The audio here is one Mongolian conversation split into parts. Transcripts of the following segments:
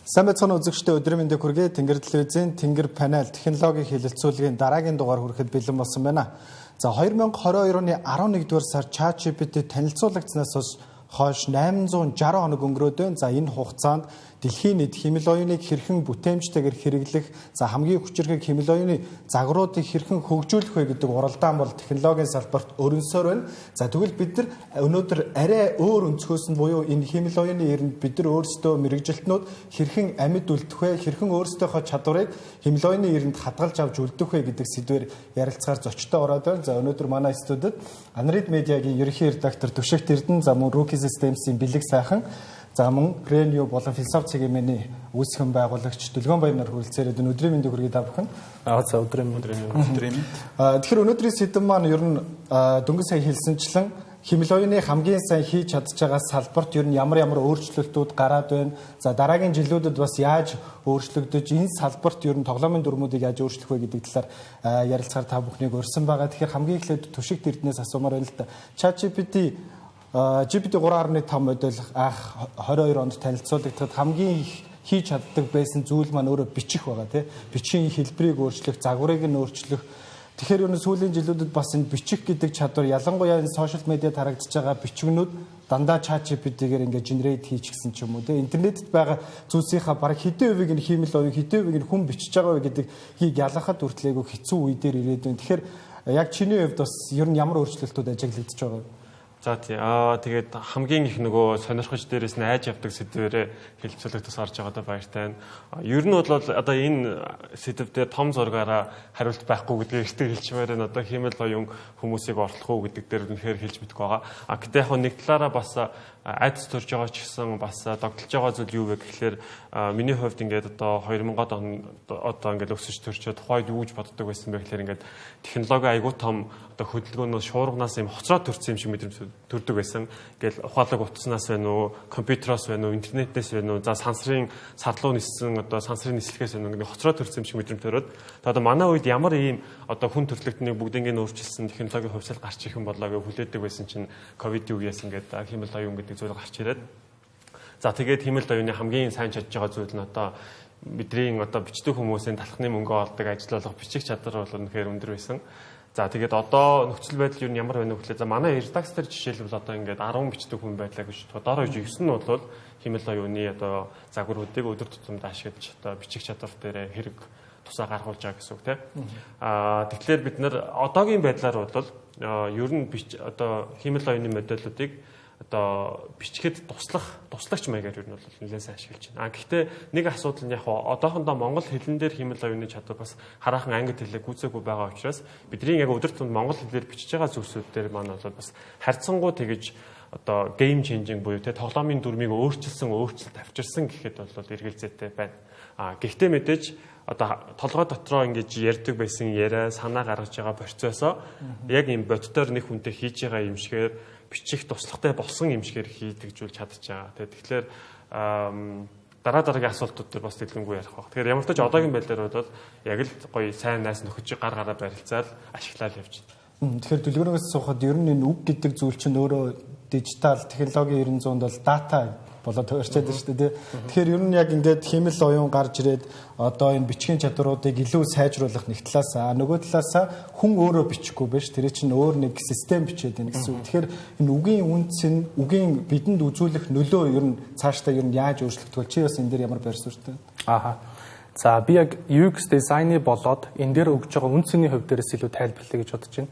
Сайн байцгаана үзэгчдээ өдрийн мэндийг хүргэе. Тэнгэр телевизийн Тэнгэр панел технологийн хэлэлцүүлгийн дараагийн дугаар хүрэхэд бэлэн болсон байна. За 2022 оны 11-р сар ChatGPT танилцуулагдсанаас хойш 860 хоног өнгөрөөд байна. За энэ хугацаанд дэлхийн нийт хэмэл оюуныг хэрхэн бүтээмжтэйгээр хэрэглэх, за хамгийн хүчирхэг хэмэл оюуны загваруудыг хэрхэн хөгжүүлэх вэ гэдэг уралдаан бол технологийн салбарт өрнөсөөр байна. За тэгвэл бид нар өнөөдөр арай өөр өнцгөөс нь буюу энэ хэмэл оюуны эринд бид нар өөрсдөө мэрэгжилтнүүд хэрхэн амьд үлдэх вэ, хэрхэн өөрсдийнхөө чадварыг хэмэл оюуны эринд хадгалж авч үлдэх вэ гэдэг сэдвээр ярилцахаар зочтой ороод байна. За өнөөдөр манай студид Анрид медиагийн ерөнхий редактор Түшигт Эрдэнэ, за мөн Rookie Systems-ийн бэлэг сайхан, за мөн Renew болон Philosophy цэгийн үүсгэн байгуулагч Дүлгэн Баяр нар хүрэлцээрээд өдрийн мэндийг хүргэе та бүхэн. За өдрийн мэнд. Тэгэхээр өнөөдрийн сэдэв маань ер нь дөнгөж сая хэлсэнчлэн хэмэл оюуны хамгийн сайн хийж чадж байгаа салбарт ер нь ямар өөрчлөлтүүд гараад байна. За дараагийн жилүүдэд бас яаж өөрчлөгдөж энэ салбарт ер нь тоглоомын дүрмүүдийг яаж өөрчлөх вэ гэдэг талаар ярилцахаар та бүхнийг урьсан байгаа. Тэгэхээр хамгийн эхлээд Түшигт Эрдэнээс асуумаар байна л да. ChatGPT GPT 3.5 модель анх 22 онд танилцуулагдаад хамгийн их хийж чаддаг байсан зүйл маань өөрөө бичих байгаа тийм. Бичгийн хэлбэрийг өөрчлөх, загварыг нь өөрчлөх. Тэгэхээр ер нь сүүлийн жилүүдэд бас энэ бичих гэдэг чадвар ялангуяа энэ сошиал медиад харагдаж байгаа бичгнүүд дандаа ChatGPT-гээр ингээд генерейт хийчихсэн ч юм уу тийм. Интернетэд байгаа зүйлсийнхаа бараг хэдэн хувийг нь хиймэл оюун, хэдэн хувийг нь хүн бичиж байгаа вэ гэдгийг ялгахад хүртэл айгүй хэцүү үе дээр ирээд байна. Тэгэхээр яг чиний хувьд бас ер нь ямар өөрчлөлтүүд ажиглагдаж байгаа вэ? За тий. Тэгээд хамгийн их нөгөө сонирхож дээрээс нь айж явдаг сэдвэрээ хэлцүүлэгдэж орж байгаадаа баяртай байна. Ер нь бол одоо энэ сэдвээр том зургаараа хариулт байхгүй гэдгийг эртээ хэлчмээр энэ одоо хэмэл оюун хүмүүсийг ортлох уу гэдэг дээр үнэхээр хэлж мэдгүй байгаа. Гэтэ яг нэг талаараа бас айдас төрж байгаа ч гэсэн бас догтлож байгаа зүйл юу вэ гэхэлэр миний хувьд ингээд одоо 2000-ад он одоо ингээд өсөж төрчөө тухайд юу гэж боддог байсан бэ гэхэлэр ингээд технологи айгуу том одоо хөдөлгөөнөөс шуурганаас юм хоцроод төрсэн юм шиг мэдрэмж төрдөг байсан. Ингээл ухаалаг утаснаас байна уу, компьютероос байна уу, интернетээс байна уу, за сансрын сарлуу ниссэн одоо сансрын нислэгээс байна уу ингээд хоцроод төрсэн юм шиг мэдрэмж төрөөд одоо манай үед ямар ийм одоо хүн төрөлхтнийг бүгднийг өөрчилсөн технологийн хувьсал гарч ирэх юм болоо гэж хүлээдэг байсан чинь ковидын үеэс ингээд хэмэл оюун гэдэг зүйл гарч ирээд. За тэгээд хэмэл оюуны хамгийн сайн чадж байгаа зүйл нь одоо бидний одоо бичдэг хүмүүсийн талхны мөнгө олдог ажиллах бичих чадвар бол үнэхээр өндөр байсан. За тэгээд одоо нөхцөл байдал юу ямар байна вэ гэхлээр за манай редактор жишээлбэл одоо ингээд 10 бичдэг хүн байлаа гэж бодороо 9 нь бол хэмэл оюуны одоо загваруудыг өдөр тутамд ашиглаж одоо бичих чадвар дээр хэрэг тусаа гаргуулж байгаа гэсэн үг тийм. Тэгэхээр бид нар одоогийн байдлаар бол ер нь одоо хэмэл оюуны модулуудыг одоо бичгэд туслагч маягаар ер нь бол нэлээд сайн ашиглаж байна. Гэхдээ нэг асуудал нь яг одоохондоо монгол хэлэн дээр хэмэл оюуны чадвар бас хараахан англи хэлээр гүйцээгүй байгаа учраас бидний яг өдөр тутамд монгол хэлээр бичиж байгаа зүйлсүүд дээр маань бол бас харьцангуй тэгэж одоо game changing буюу те тоглоомын дүрмийг өөрчилөлт авчирсан гэхэд бол эргэлзээтэй байна. Гэхдээ мэдээж одоо толгой дотроо ингэж ярьдаг байсан яриа санаа гаргаж байгаа процессоо яг юм боддоор нэг хүнтэй хийж байгаа юм шигээр бичих туслахтай болсон юм шигээр хийдэг зүйл чадчих байгаа. Тэгэхээр дараагийн асуултууд дээр бас дэлгэнгүй ярих баг. Тэгэхээр ямар ч тач одоогийн байдлаар бол яг л гоё сайн найс нөхөж гар гараа барилцаад ашиглаад явж байна. Тэгэхээр дүлгэрнээс суухад ер нь энэ үг гэдэг зүйл чинь өөрөө дижитал технологийн 900-д бол дата болоод төвөрчээд байна шүү дээ. Тэгэхээр ер нь яг ингээд хэмэл оюун гарч ирээд одоо энэ бичгийн чадваруудыг илүү сайжруулах нэг талаас нөгөө талаас хүн өөрөө бичихгүй биш. Тэр чинь өөр нэг систем бичээд байна гэсэн үг. Тэгэхээр энэ үгийн үнц нь үгийн бидэнд үзүүлэх нөлөө ер нь цаашдаа ер нь яаж өөрчлөгдөх вэ? Чи бас энэ дээр ямар байр суурьтай? За би яг UX дизайны болоод энэ дээр өгж байгаа үнцний хувь дээрээс илүү тайлбарлая гэж бодож байна.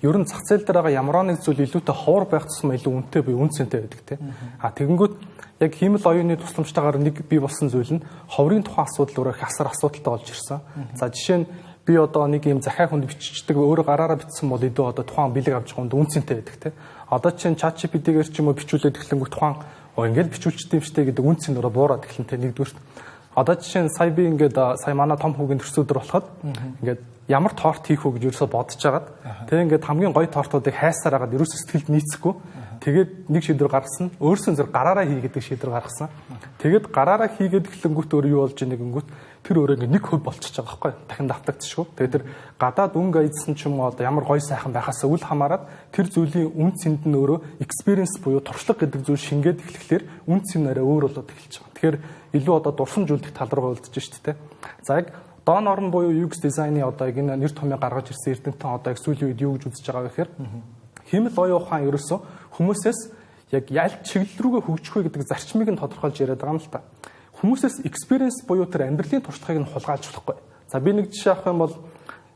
Ер нь зах зээл дээр байгаа ямар нэг зүйл илүүтэй ховор байх тусмаа илүү үнэтэй буюу үнцэнтэй байдаг тийм. Тэгэнгүүт яг хэмэл оюуны тусламжтайгаар нэг бий болсон зүйл нь ховрын тухайн асуудал өөрөө их асар асуудалтай болж ирсэн. За жишээ нь би одоо нэг юм захиа хүнд биччихдэг өөрөө гараараа бичсэн бол илүү одоо тухайн бэлэг авч байгаа хүнд үнцэнтэй байдаг тийм. Одоо чинь ChatGPT-гээр ч юм уу бичүүлээд эхлэнгүүт тухайн ингээл бичүүлчихдээ юм штэ гэдэг үнц нь өөрөө буураад эхлэнтэй нэгдүгээр. Одоо жишээ нь сая би ингээд сая манай том хүүгийн төрсөдөр болоход ингээд ямар торт хийх вэ гэж ерөөсө бодож агаад тэгээ ингээд хамгийн гоё тортуудыг хайсаар агаад ерөөсө сэтгэлд нийцэхгүй Тэгээд нэг шийдвэр гаргасан. Өөрсөн зэрэг гараараа хий гэдэг шийдвэр гаргасан. Тэгээд гараараа хийгээд эхлэнгүүт өөр юу болж ийнэ гингүүт тэр өөрөө ингээ нэг хөв болчихж байгаа байхгүй. Дахин давтагдчихгүй. Тэгээд тэр гадаад өнгө айдсан ч юм уу одоо ямар гоё сайхан байхаас үл хамааран тэр зүйлийн үн цэнд нь өөрөө experience буюу туршлага гэдэг зүйл шингээд эхлэхлээр үн цэн арай өөр болоод эхэлж байгаа. Тэгэхээр илүү одоо дурсамжуулдаг тал руу болдож шүү дээ. За яг Дон орн буюу UX дизайны одоо яг энэ нэр томьёо гаргаж ирсэн эрдэмтэн одоо яг сүүлийн үед юу гэж үзэж байгаа вэ гэхээр хэмэл оюу ухаан ерөөсөө хүмүүсээс яг яль чиглэл рүүгээ хөгжих вэ гэдэг зарчмыг нь тодорхойлж яриад байгаа юм л та. Хүмүүсээс experience буюу тэр амьдралын туршлагыг нь хулгайлж болохгүй. За би нэг жишээ авах юм бол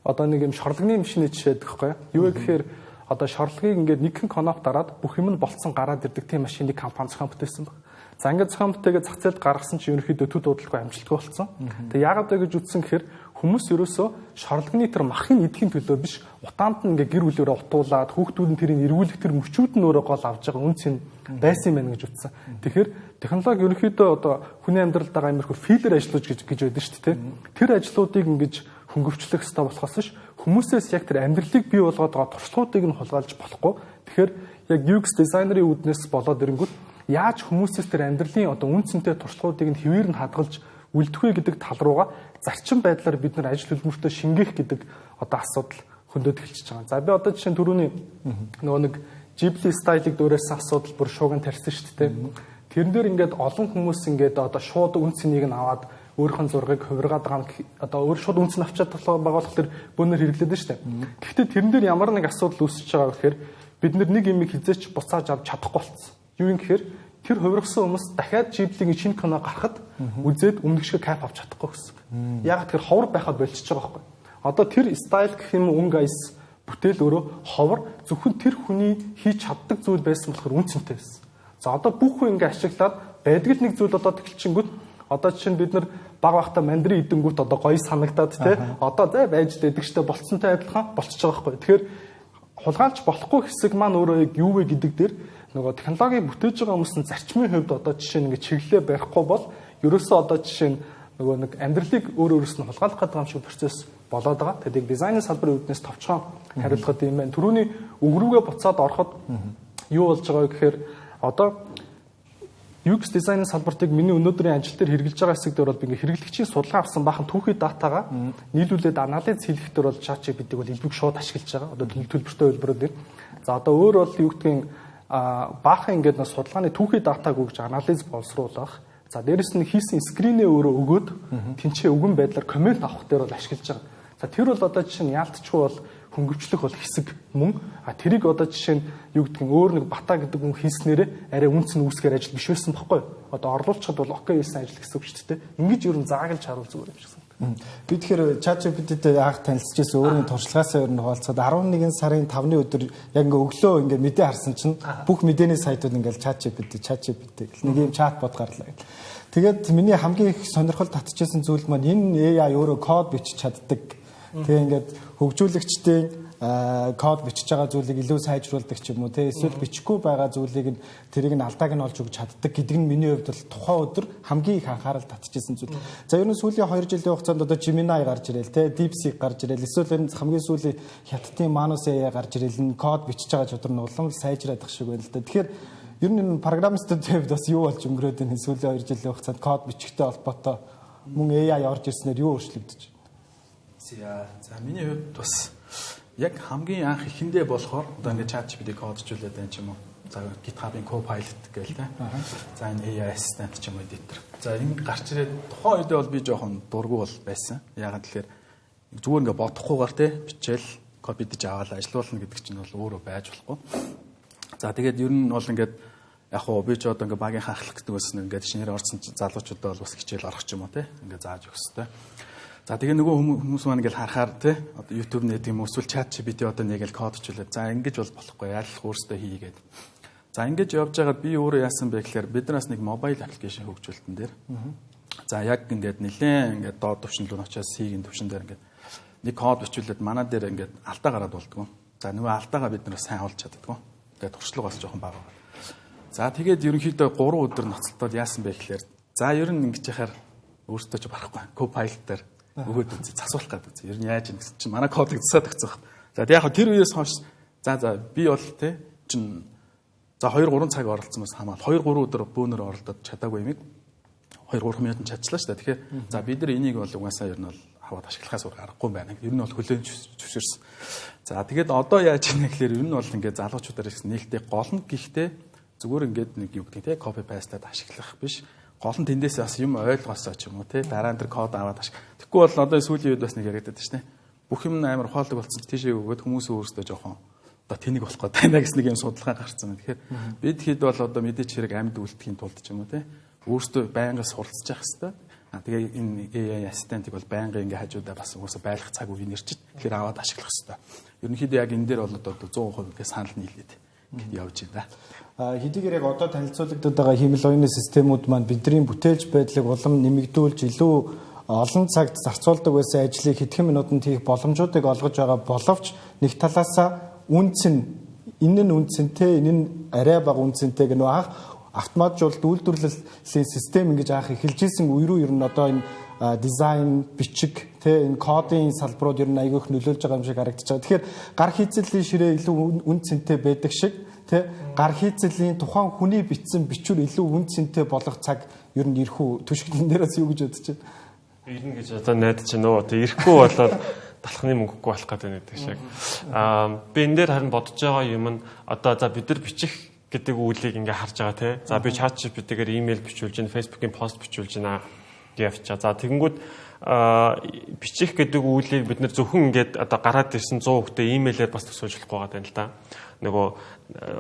одоо нэг юм шорлогны машины жишээ гэхгүй юу вэ гэхээр одоо шорлогыг ингээд нэгэн коноп дараад бүх юм нь болцсон гараад ирдэг тийм машины компани зохион бүтээсэн баг. За ингээд зохион бүтээгээ зах зээлд гаргасан чинь ерөнхийдөө төд удалгүй амжилттай болсон. Тэгээ яагаад вэ гэж үтсэн гэхээр хүмүүс ерөөсөө шорлогны тэр махын эдхийн төлөө биш утаанд нь ингээ гэр бүлээрээ утуулаад хүүхдүүд нь тэрийг эргүүлэх тэр мөчүүд нь өөрөө гол авж байгаа үнц нь байсан юм байна гэж үтсэн. Тэгэхээр технологи ерөнхийдөө одоо хүний амьдралд байгаа иймэрхүү филлер ажлууд гэж байдаг шүү дээ. Тэр ажлуудыг ингэж хөнгөвчлөх хэрэгтэй болохоос биш хүмүүсээс яг тэр амьдралыг бий болгоод байгаа туршлагуудыг нь хулгайлж болохгүй. Тэгэхээр яг UX дизайнерын үүднээс болоод ирэнгүүт яаж хүмүүсээс тэр амьдралын одоо үн цэнтэй туршлагуудыг нь хэвээр нь хадгалж үлдэх вэ гэдэг тал руугаа зарчим байдлаар бид нар ажил хөдөлмөртөө шингээх гэдэг одоо асуудал хөндөд эхэлчихэж байгаа. За би одоо жишээ нь түрүүний нөгөө нэг Ghibli стайлыг дөөрөөсөн асуудал бүр шууган тарьсан шүү дээ. Тэрэн дээр ингээд олон хүмүүс ингээд одоо шууд үн цэнийг нь аваад өөрийнхөө зургийг хувиргаад байгаа одоо өөр шууд үн цэн авчаад байгаа болохоор бөөнөр хэрэглээд нь шүү дээ. Гэхдээ тэрэн дээр ямар нэг асуудал үүсэж байгаа гэхээр бид нэг юмыг хизээч буцааж авч чадахгүй болцсон. Юу юм гэхээр тэр хувиргасан хүмүүс дахиад Ghibli-гийн шинэ кино гарахад үзээд өмнөх шиг кайф авч чадахгүй гэсэн. Яг тэр ховор байхад болчихж байгаа байхгүй. Одоо тэр стайл гэх юм өнгө айс бүтээл өөрөө ховор зөвхөн тэр хүний хийж чаддаг зүйл байсан болохоор үн цэнтэй байсан. За одоо бүх хүн ингэ ашиглаад байдаг л нэг зүйл одоо тэгэлчингүүт одоо жишээ нь бид нар баг багта мандрин идэнгүүт одоо гоё санагдаад те одоо зай байж дэдэг штэ болцсонтой адилхан болчихж байгаа байхгүй. Тэгэхээр хулгайлж болохгүй хэсэг маань өөрөө юу вэ гэдэг дээр нөгөө технологиг бүтээж байгаа хүмүүс нь зарчмын хувьд одоо жишээ нь ингэ чиглэлээ барихгүй бол ерөөсөө одоо жишээ нь нөгөө нэг амьдралыг өөрөөс нь хулгайлах гэдэг юм шиг процесс болоод байгаа. Тэгээд дизайны салбарын үүднээс товчхон хариулахад юм байна. Түрүүний үг рүүгээ буцаад ороход юу болж байгаа вэ гэхээр одоо UX дизайны салбартыг миний өнөөдрийн ажил дээр хэрэгжилж байгаа хэсэг дээр бол би ингээ хэрэглэгчийн судалгаа авсан бахан түүхий датагаа нийлүүлээд анализ хийх дээр бол ChatGPT-г бол илбэг шууд ашиглаж байгаа. Одоо төлбөртэй хэлбэрүүд дээр. За одоо өөр бол юу гэдгийг баахан ингээд судалгааны түүхий датаг өгж анализ боловсруулах. За дээрэс нь хийсэн скринээ өөрөө өгөөд тэнцээ өгөн байдлаар коммент авах дээр бол ашиглаж байгаа. За тэр бол одоо жишээ нь яалтчгүй бол хөнгөвчлөх бол хэсэг мөн. Тэрийг одоо жишээ нь юу гэдгийг өөр нэг бата гэдэг хүн хийснээрээ арай үнц нь үүсгэр ажил биш байсан байхгүй. Одоо орлуулчихад бол окей хийсэн ажил гэсэн үг шүү дээ. Ингэж ер нь заагалж харуул зүгээр юм шиг санагдав. Би тэгэхээр ChatGPT-тэй анх танилцчихсан өөрийн туршлагаасаа ер нь хуваалцаад 11 сарын 5-ны өдөр яг ингээ өглөө ингээ мэдээ харсан чинь бүх мэдээний сайтууд ингээл ChatGPT гэл нэг юм чатбот гарлаа гэл. Тэгээд миний хамгийн их сонирхол татчихсан зүйл маань энэ AI өөрөө код бичиж чаддаг. Тэгээ ингээд хөгжүүлэгчдийн код бичиж байгаа зүйлийг илүү сайжруулдаг ч юм уу те эсвэл бичихгүй байгаа зүйлийг нь тэрийг нь алдааг нь олж өгч чаддаг гэдэг нь миний хувьд бол тухайн өдөр хамгийн их анхаарал татчихсан зүйл. За ер нь сүүлийн 2 жилийн хугацаанд одоо Gemini гарч ирэл те DeepSeek гарч ирэл эсвэл энэ хамгийн сүүлийн хятадын Manus AI гарч ирэл энэ код бичиж байгаа чадвар нь улам сайжраад их шиг байна л да. Тэгэхээр ер нь энэ программистуудын хувьд бас юу болж өнгөрөөд энэ сүүлийн 2 жилийн хугацаанд код бичихтэй холбоотой мөн AI орж ирснээр юу өөрчлөгдөж байна? За миний хувьд бас яг хамгийн анх ихэндээ болохоор одоо ингээд ChatGPT коджуулаад байна ч юм уу. За GitHub-ийн Copilot гээл тэ. За энэ AI assistant ч юм уу editor. За ингэ гарч ирээд тухайн үедээ бол би жоохон дургу бол байсан. Ягаад гэхээр зүгээр ингээд бодохгүйгээр тэ бичээл код бидэж аваад ажилуулна гэдэг чинь бол өөрөө байж болохгүй. За тэгээд ер нь бол ингээд яг хоо би ч одоо ингээд багийн хахлах гэдэг бас ингээд шинээр орсон залуучуудаа бол бас хичээл орох ч юм уу тэ. Ингээд зааж өгөх хэрэгтэй. За тэгээ нөгөө хүмүүс маань ингээл харахаар тий одоо YouTube нэ тийм эсвэл ChatGPT одоо нэг л кодчлээ. За ингэж бол болохгүй яалах өөрсдөө хийгээд. За ингэж явж байгаад би өөрөө яасан бэ гэхээр биднээс нэг мобайл аппликейшн хөгжүүлэлтэн дээр. За яг ингээд нэлээд ингээд доод төвшин рүү очиад C-ийн төвшин дээр ингээд нэг код бичүүлээд манай дээр ингээд алдаа гараад болдгоо. За нөгөө алдаагаа бид нэр сайн олж чаддгоо. Тэгээд туршлага бас жоохон бага. За тэгээд ерөнхийдөө 3 өдөр ноцтолтод яасан бэ гэхээр за ер нь ингэж яхаар өөртөө ч барахгүй. Copilot дээр өгөөд үзье засуулах гэдэг. Ер нь яаж юм гэсэн чинь манай кодыг засаад өгсөн баг. За яг тэр үеэс хойш за би бол те чин За 2-3 цаг оролцсоноос хамаал 2-3 өдөр бөөнөр оролдоод чадаагүй юмыг 2-3 минутанд чадчихлаа шүү дээ. Тэгэхээр за бид нар энийг бол угаасаа ер нь бол аваад ашиглахаас өөр аргагүй байна. Ер нь бол хүлээн зөвшөөрсөн. За тэгээд одоо яаж ийна гэхээр ер нь бол ингээд залуучуудаар ихсэн нээлттэй гол нь гэхдээ зүгээр ингээд нэг юу гэдэг те копи пастад ашиглах биш. Гол нь тэндээс бас юм ойлгосоо ч юм уу те дараа нь тэр код аваад Тэгэхгүй бол одоо сүүлийн үед бас нэг яриад байдаг шнэ. Бүх юм амар ухаалаг болсон тийшээ өгөөд хүмүүс өөрсдөө жоохон одоо тэнийг болох гэдэг байна гэсэн нэг юм судалгаа гарцсан. Тэгэхээр бид хэд бол одоо мэдээч хэрэг амьд үлдэхийн тулд ч юм уу те өөрсдөө байнга суралцж явах хэрэгтэй. Тэгээ энэ AI ассистентыг бол байнга ингээ хажуудаа бас угаасаа байлгах цаг үеийн ирчиж тэгэхээр аваад ашиглах хэрэгтэй. Ерөнхийдөө яг энэ дээр бол одоо 100% ингээ санал нийлээд гэд явж байна. Хэдийгээр яг одоо танилцуулагдаад байгаа хиймэл оюуны системүүд маань бидний бүтээлч байдлыг улам нэмэгдүүлж илүү олон цагт зарцуулдаг байсан ажлыг хэдхэн минутанд хийх боломжуудыг олгож байгаа боловч нэг талаасаа үнц нь энэ нь үнцэнтэй энэ нь арай бага үнцэнтэй гэнэ анх автоматжуулалт үйлдвэрлэлийн систем ингэж анх эхэлж исэн үе рүү ер нь одоо энэ дизайн бичиг тэ энэ кодын салбарууд ер нь аягүйх нөлөөлж байгаа юм шиг харагдаж байгаа. Тэгэхээр гар хийцэлийн ширээ илүү үнцэнтэй байдаг шиг тэ гар хийцэлийн тухайн хүний бичсэн бичвэр илүү үнцэнтэй болох цаг ер нь ирэх үү түшиглэн дээрээс юу гэж бодож байна? Ирнэ гэж одоо найдаж байна уу? Тэг ирэхгүй болоод талхны мөнгөгүй болох гэдэг шиг. Би энэ дээр харин бодож байгаа юм нь одоо за бид нар бичих гэдэг үйлийг ингээ харж байгаа тий. За би чат GPT-гээр имэйл бичүүлж байна, Facebook-ийн пост бичүүлж байна гэж явчаа. За тэгэнгүүт бичих гэдэг үйлийг бид нар зөвхөн ингээд одоо гараад ирсэн 100 хүүхдээ имэйлээр бас төсөөлж болохгүй байгаа юм л да. Нөгөө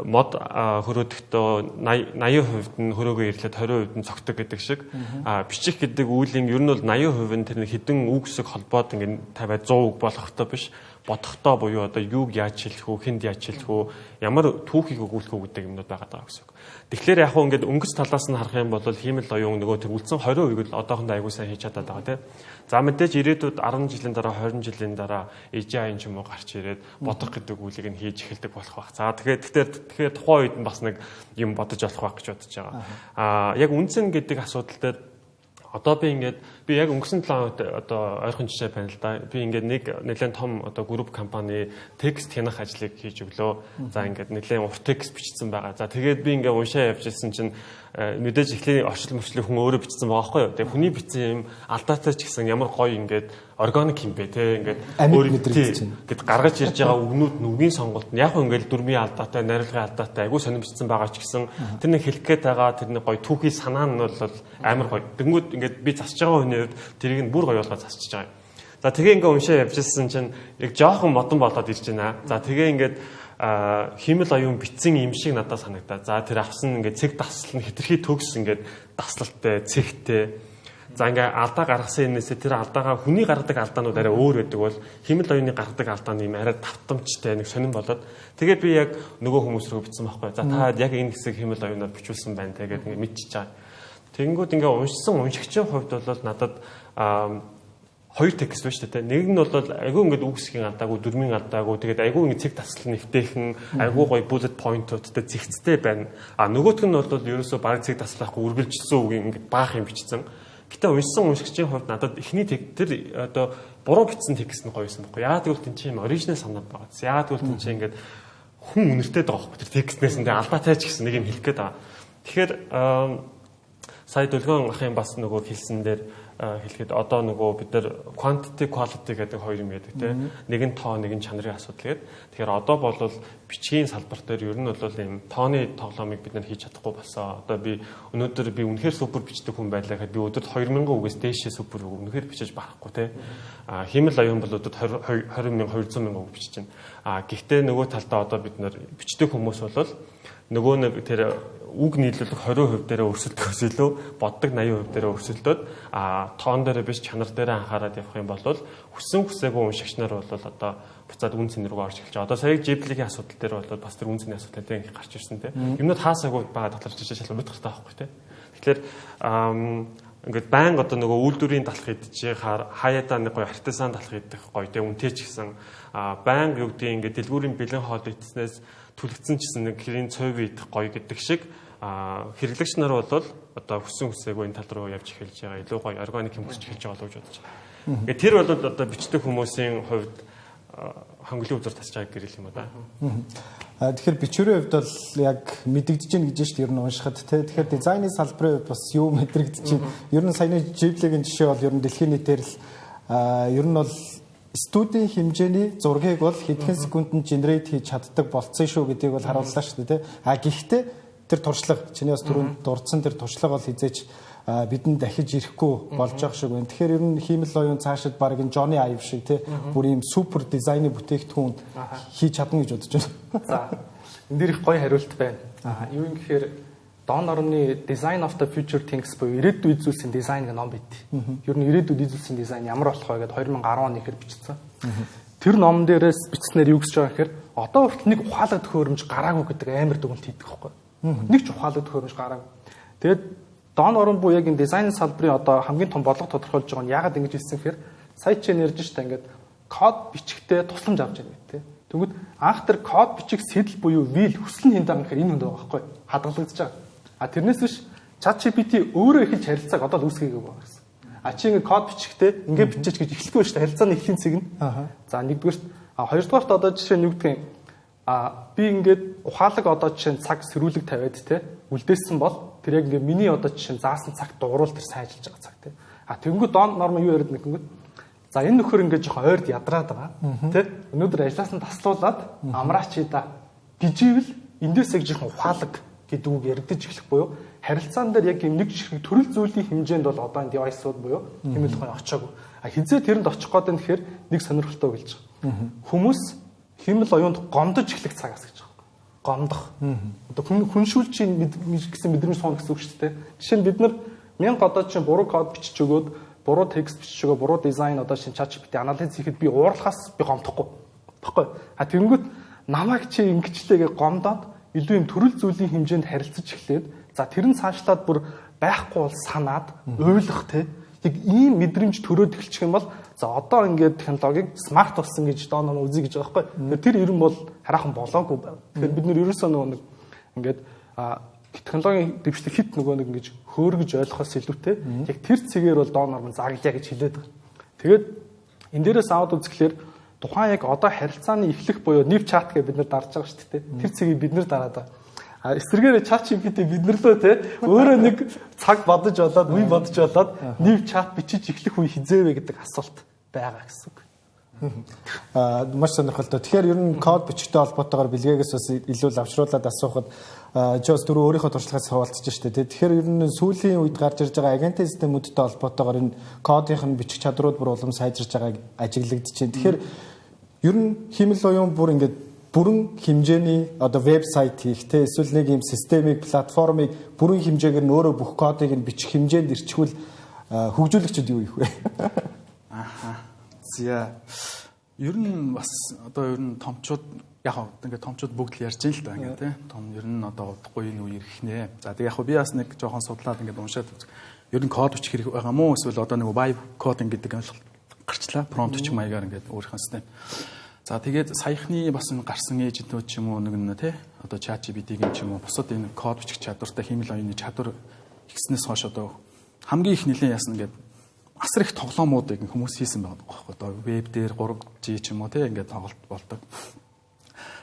мод хөрөөдөгтөө 80% нь хөрөөгөө ирлээд 20% нь цогтөг гэдэг шиг бичих гэдэг үеийн ер нь бол 80% нь тэр хідэн үгсэг холбоод ингээд тавиад 100 үг болохтой биш бодохдоо буюу одоо юуг яаж хэлэх үү, хэнд яаж хэлэх үү, ямар түүхийг өгүүлэх үү гэдэг юмнууд байгаа даа гэсэн үг. Тэгэхээр яг хөө ингээд өнгөц талаас нь харах юм бол хиймэл оюун нөгөө тэр үлдсэн 20% л одоохондоо аягүй сайн хийж чадаад байгаа тийм. За мэдээж ирээдүйд 10 жилийн дараа 20 жилийн дараа AI-ын ч юм уу гарч ирээд бодох гэдэг үйлийг нь хийж эхэлдэг болох байх. За тэгэхээр тухайн үед нь бас нэг юм бодож олох байх гэж бодож байгаа. Яг үнцэн гэдэг асуудал дээр одоо би яг өнгөрсөн 7 хоногт одоо ойрхон жишээ байна л да. Би ингээд нэлээд том одоо групп компани текст хянах ажлыг хийж өглөө. За ингээд нэлээд урт текст бичсэн байгаа. За тэгээд би ингээд уншаа явж ирсэн чинь мэдээж эхлээд орчил мөрчлөг хүн өөрөө бичсэн байгаа байхгүй юу. Тэгээ хүний бичсэн юм алдаатай ч гэсэн ямар гоё ингээд органик юм бэ те ингээд өөр мэдрэгдэж байна. Гэт гаргаж ирж байгаа үгнүүд нь үгийн сонголт нь яг ингээд дүрмийн алдаатай, найруулгын алдаатай айгүй сонирм бичсэн байгаа ч гэсэн тэр нэг хэлэх гээд байгаа тэр нэг гоё түүхий санаа нь бол амар гоё. Тэнгүүд ингээд би засаж байгаа хүний хувьд тэрийг нь бүр гоё болгоод засчихж байгаа юм. За тэгээ ингээд уншаа явж ирсэн чинь яг жоохон модон болоод ирж байна. За тэгээ ингээд хиймэл оюун битсэн юм шиг надад санагдаа. За тэр авсан ингээд цэг таслал нь хэтэрхий төгс ингээд таслалтай, цэгтэй. За ингээ алдаа гаргасан юмнээсээ тэр алдаагаа хүний гаргадаг алдаанууд арай өөр байдаг бол хиймэл оюуны гаргадаг алдаа нь юм арай давтамжтай нэг сонирн болоод тэгээд би яг нөгөө хүмүүс рүү бичсэн байхгүй. За та яг энэ хэсэг хиймэл оюунаар бичүүлсэн байна тэгээд ингээ мэдчихэж байгаа. Тэгэнгүүт ингээ уншсан уншигчийн хувьд бол надад хоёр текст байна шүү дээ. Нэг нь бол айгүй ингээд үгсгийн алдаагүй, дүрмийн алдаагүй, тэгээд айгүй ингээд цэг таслал нэвтэйхэн, айгүй гоё bullet point-уудтай зэгцтэй байна. Нөгөөх нь бол ерөөсөө баг цэг таслахгүй үргэлжилсэн үг ингээд баах юм бичсэн. Гэтэ уншсан уншигчийн хувьд надад эхний тэр одоо буруу бичсэн текст нь гоё юмсан байхгүй. Яагаад гэвэл тэн чинь оригинал санаад байгаа. Яагаад гэвэл тэн чинь ингээд хүн үнэртэй байгаа байхгүй. Тэр текстнээс нь алдаатай ч гэсэн нэг юм хэлэх гээд байгаа. Тэгэхээр сая Дөлгөн ахын бас нөгөө хэлсэн дээр хэлэхэд одоо нөгөө бид нар quantity quality гэдэг хоёр юм яадаг тийм нэг нь тоо нэг нь чанарын асуудал гэдэг. Тэгэхээр одоо бол бичгийн салбар дээр ер нь бол ийм тооны тоглоомыг бид нар хийж чадахгүй болсон. Одоо би өнөөдөр үнэхээр супер бичдэг хүн байлаа гэхэд би өдөрт 2000 үгээс дээшээ супер үг үнэхээр бичиж барахгүй тийм. Хиймэл оюун бол өдөрт 20,000 200,000 үг бичиж байна. Гэхдээ нөгөө талдаа одоо бид нар бичдэг хүмүүс бол нөгөө нэг тэр үг нийлүүлэх 20% дээрээ өрсөлдөхөөс илүү боддог 80% дээрээ өрсөлдөөд тоон дээрээ биш чанар дээрээ анхаарал явах юм бол хүссэн хүсээгүй уншигч нар бол одоо буцаад үн цэн рүү орж эхэлж байгаа. Одоо сая Ghibli-ийн асуудал дээр бол бас тэр үн цэний асуудалтай ингээ гарч ирсэн тийм. Юмнууд хаасаагүй байгаа таларч шалгаж мэдэрхтэй байхгүй тийм. Тэгэхээр ингээд байнга одоо нөгөө үйлдвэрийн талх идэж хаяадаа нэг гоё артизан талх идэх гоё тийм үнтэй ч гэсэн байнга юу гэдэг ингээд дэлгүүрийн бэлэн хоол идснээс түлэгцэн чсэн нэг хэрийн цовь идэх гоё гэдэг шиг хэрэглэгч нар бол одоо хүссэн хүсээгүй энэ тал руу явж эхэлж байгаа. Илүү гоё органик юм хүсч эхэлж байгаа л гэж бодож байгаа. Тэгээд тэр бол одоо бичдэг хүмүүсийн хувьд хонглын үзэр тасч байгааг гэрэл юм уу да. Тэгэхээр бичвэрийн хувьд бол яг мэдэгдэж гин гэж шүү дээ ер нь уншихад те. Тэгэхээр дизайны салбарын хувьд бас юу мэдрэгдэж чинь ер нь саяны Ghibli-гийн жишээ бол ер нь дэлхийн нийтээр л ер нь бол студийн хэмжээний зургийг бол хэдхэн секундэд генерейт хийж чаддаг болцсон шүү гэдгийг бол харууллаа шүү дээ те. Гэхдээ тэр туршлага чиний бас түрүүнд дурдсан тэр туршлага бол хизээч бидэнд дахиж ирэхгүй болж байгаа шиг байна. Тэгэхээр ер нь хиймэл оюун цаашид баг энэ Johnny Ive шиг те бүр ийм супер дизайны бүтээгдэхүүн хийж чадна гэж бодож байна. За энэ дэр их гоё хариулт байна. Юу юм гэхээр Don Norman-ы Design of the Future Things буюу ирээдүйн зүйлсийн дизайн гэх ном байд. Ер нь ирээдүйн зүйлсийн дизайн ямар болох вэ гэдээ 2010 оны ихэр бичсэн. Тэр ном дээрээс бичснээр юу гэж байгаа гэхээр одоо хүртэл нэг ухаалаг төхөөрөмж гараагүй гэдэг амар дүгнэлт хийдэг байхгүй. Нэг ч ухаалаг төхөөрөмж гараагүй. Тэгээд Don Norman буюу яг энэ дизайн салбарын одоо хамгийн том бодлого тодорхойлж байгаа нь яагаад ингэж хэлсэн гэхээр сая ч ярьж штэ ингээд код бичихтэй тусламж авч байгаа гэдэг. Тэгвэл анх тэр код бичих сэдэл буюу wheel хүсэл нь хиндэг гэхээр энэ хүнд байгаа байхгүй. Хадгалагдаж байгаа. Тэрнээс биш ChatGPT өөрөө эхэлж харилцааг одоо л үүсгэгээгүй байгаа гэсэн. Чи ингээд код бичихтэй ингээд бичиж гэж эхлэхгүй шүү дээ. Харилцааны эхлэлийн цэг нь. За нэгдүгээрт хоёрдугаарт одоо жишээ нь юу гэдгийг би ингээд ухаалаг одоо жишээ нь цаг сэрүүлэг тавиад те үлдээсэн бол тэр яг ингээд миний одоо жишээ нь заасан цаг дуурал тэр сайжилж байгаа цаг те. Тэгэнгүүт Don Norman юу яриад нэгэнгүй. За энэ нөхөр ингээд жоохон ойрд ядраад байгаа те. Өнөөдөр ажлаас нь таслуулаад амраач да гэживэл эндээс яг жоохон ухаалаг гэдэг үг яригдаж эхлэх буюу харилцаан дээр яг юм нэг жишээ төрөл зүйлийн хэмжээнд бол одоо энэ девайсууд буюу хэмээл ухаан очоогүй. Хизээ тэрэнд очих гээд байна гэхээр нэг сонирхолтой гэлж байгаа. Хүмүүс хэмээл оюунд гомдож эхлэх цагаас гэж байгаа. Гомдох. Одоо хүншүүлчийн гэсэн мэдрэмж суун гэсэн үг шүү дээ. Жишээ нь бид нар 1000 одоо чинь буруу код бичиж өгөөд буруу текст бичиж өгөө буруу дизайн одоо чинь ChatGPT анализ хийхэд би уурлахаас би гомдохгүй. Баггүй. Тэнгүүт намайг чи ингэчлээгээ гомдоод илүү юм төрөл зүйлийн хэмжээнд харилцаж эхлээд за тэр нь цаашлаад бүр байхгүй бол санаад ойлгох те яг ийм мэдрэмж төрөөд эхэлчих юм бол за одоо ингээд технологиг смарт болсон гэж Don Norman үзье гэж байгаа байхгүй. Тэр ерөн бол хараахан болоогүй байна. Тэгэхээр бид нэр ерөөсөө нэг ингээд технологийн дэвшлэг хит нөгөө нэг ингэж хөөргөж ойлгохоос илүүтэй яг тэр цэгээр бол Don Norman заглая гэж хэлээд байгаа. Тэгээд энэ дээрээс аваад үзэхлээр тухайн яг одоо харилцааны эхлэх буюу нив чат гэж бид нар дарж байгаа шүү дээ. Тэр цэгийг бид нар дараад байгаа. Эсвэргээр ChatGPT бид нар лөө те өөрөө нэг цаг бодож болоод үе бодож болоод нив чат бичиж эхлэх үе хизээвэ гэдэг асуулт байгаа гэсэн үг. Маш сонирхолтой. Тэгэхээр ер нь код бичигтэй холбоотойгоор бэлгээгээс бас илүү лавшруулад асуухад Жос дөрөв өөрийнхөө туршлагаас хаваалцаж штэ. Тэгэхээр ер нь сүүлийн үед гарч ирж байгаа агентийн системүүдтэй холбоотойгоор энэ кодын бичих чадрууд бүр улам сайжирч байгааг ажиглагдаж байна. Тэгэхээр ер нь хэмэл оюун бүр ингээд бүрэн хэмжээний одоо вебсайт хийх те эсвэл нэг юм системийг платформыг бүрэн хэмжээгээр нь өөрөө бүх кодыг нь бичих хэмжээнд ирчихвэл хөгжүүлэгчд юу хийх вэ? За ер нь бас одоо ер нь томчууд яг ингээд томчууд бүгд л ярьж байна л да ингээд тий. Том ер нь одоо удахгүй энэ үе ирэх нэ. За тэг яг би бас нэг жоохон судлаад ингээд уншаад ер нь код бичих хэрэг байгаа мó эсвэл одоо нэг vibe coding гэдэг ойлголт гарчлаа. Prompt бичих маягаар ингээд өөрийнхөө систем. За тэгээд саяхны бас энэ гарсан эйжентүүд ч юм уу нэг нь тий одоо ChatGPT-ийн ч юм уу бусад энэ код бичих чадвартай хэмэл оюуны чадвар ихснээс хойш одоо хамгийн их нэлээд ясна ингээд асар их тоглоомуудыг хүмүүс хийсэн байгаа байхгүй одоо веб дээр 3G ч юм уу тий ингээд тоглолт болдог.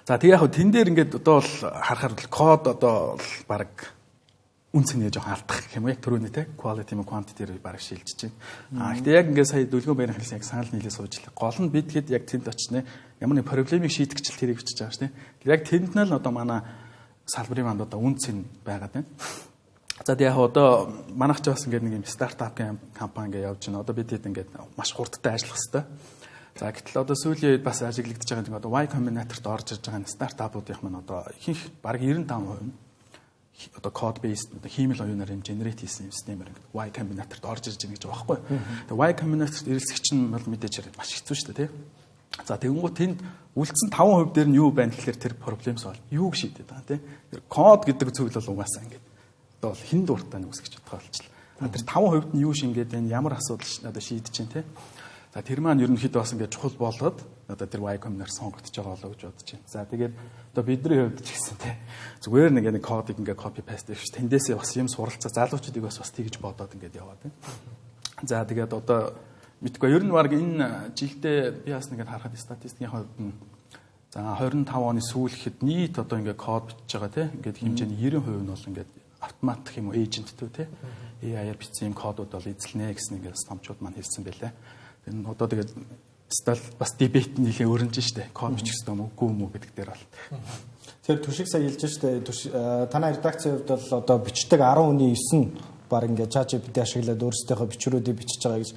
За тэгээ яг тэн дээр ингээд одоо бол харахаар код одоо баг үнцний жоохон алдах гэх юм яг түрүүний тий quality and quantity дээр баг шилжиж байна. Гэхдээ яг ингээд сая дүлгэн байрны хэлсэн яг санал нийлээ сууж. Гол нь бид хэд яг тэнд очно ямар нэг проблемыг шийдэх чил тэрийг бичиж байгаа шүү дээ. Яг тэнд нь л одоо манай салбарын манд одоо үнц нь байгаад байна. За яг одоо манайх ч бас ингээд нэг юм стартап компани ингээд явж байна. Одоо бид хэд ингээд маш хурдтай ажиллах хэрэгтэй. За гэтэл одоо сүүлийн үед бас ажиглагдаж байгаа нэг одоо Y Combinator-т орж ирж байгаа стартапуудын маань одоо ихэнх бараг 95% нь одоо code based одоо хиймэл оюунаар юм генерейт хийсэн системээр ингээд Y Combinator-т орж ирж байгаа гэж байгаа байхгүй. Тэгээ Y Combinator-т ирэлцэх чинь бол мэдээж маш хэцүү шүү дээ тий. За тэгэнгүүт тэнд үлдсэн 5% дээр нь юу байна гэхээр тэр проблем солв. Юуг шийдэд байгаа тий. Тэр код гэдэг зүйл бол угаасаа ингээд одоо хин дуртай нь үсгэж чадхаа болчихлоо. Тэр 5% нь юу шингээд байна? Ямар асуудал одоо шийдэж чинь тий. За тэр маань ерөнхийдөө бас ингээд чухал болоод одоо тэр Y Combinator сонгогдож байгаа болоо гэж бодож байна. За тэгээд одоо бидний хувьд ч гэсэн тий зүгээр нэг кодыг ингээд copy paste хийх тэндээсээ бас юм суралцаа залуучуудыг бас тэгж бодоод ингээд яваад байна. За тэгээд одоо мэдгүй ер нь баг энэ жилдээ би бас нэгэд харахад статистикийн хувьд нь За 25 оны сүүл гэхэд нийт одоо ингээд код бичиж байгаа тийм ингээд хэмжээний 90% нь бол ингээд автомат юм уу эйженттэй тийм AI-аар бичсэн юм кодууд бол эзэлнэ гэсэн ингээд стомчууд маань хэлсэн байлаа. Энэ одоо тэгээд стал бас дебет нэлээ өрнөж штэ код бичих хэрэгтэй юм уу үгүй юм уу гэдэг дээр бол. Тэгэхээр Түшиг сая хэлж штэ танай редакцийн хувьд бол одоо бичдэг 10 хүний 9 баг ингээд ChatGPT ашиглаад өөрсдийнхөө бичвэрүүдийг бичиж байгаа гэж.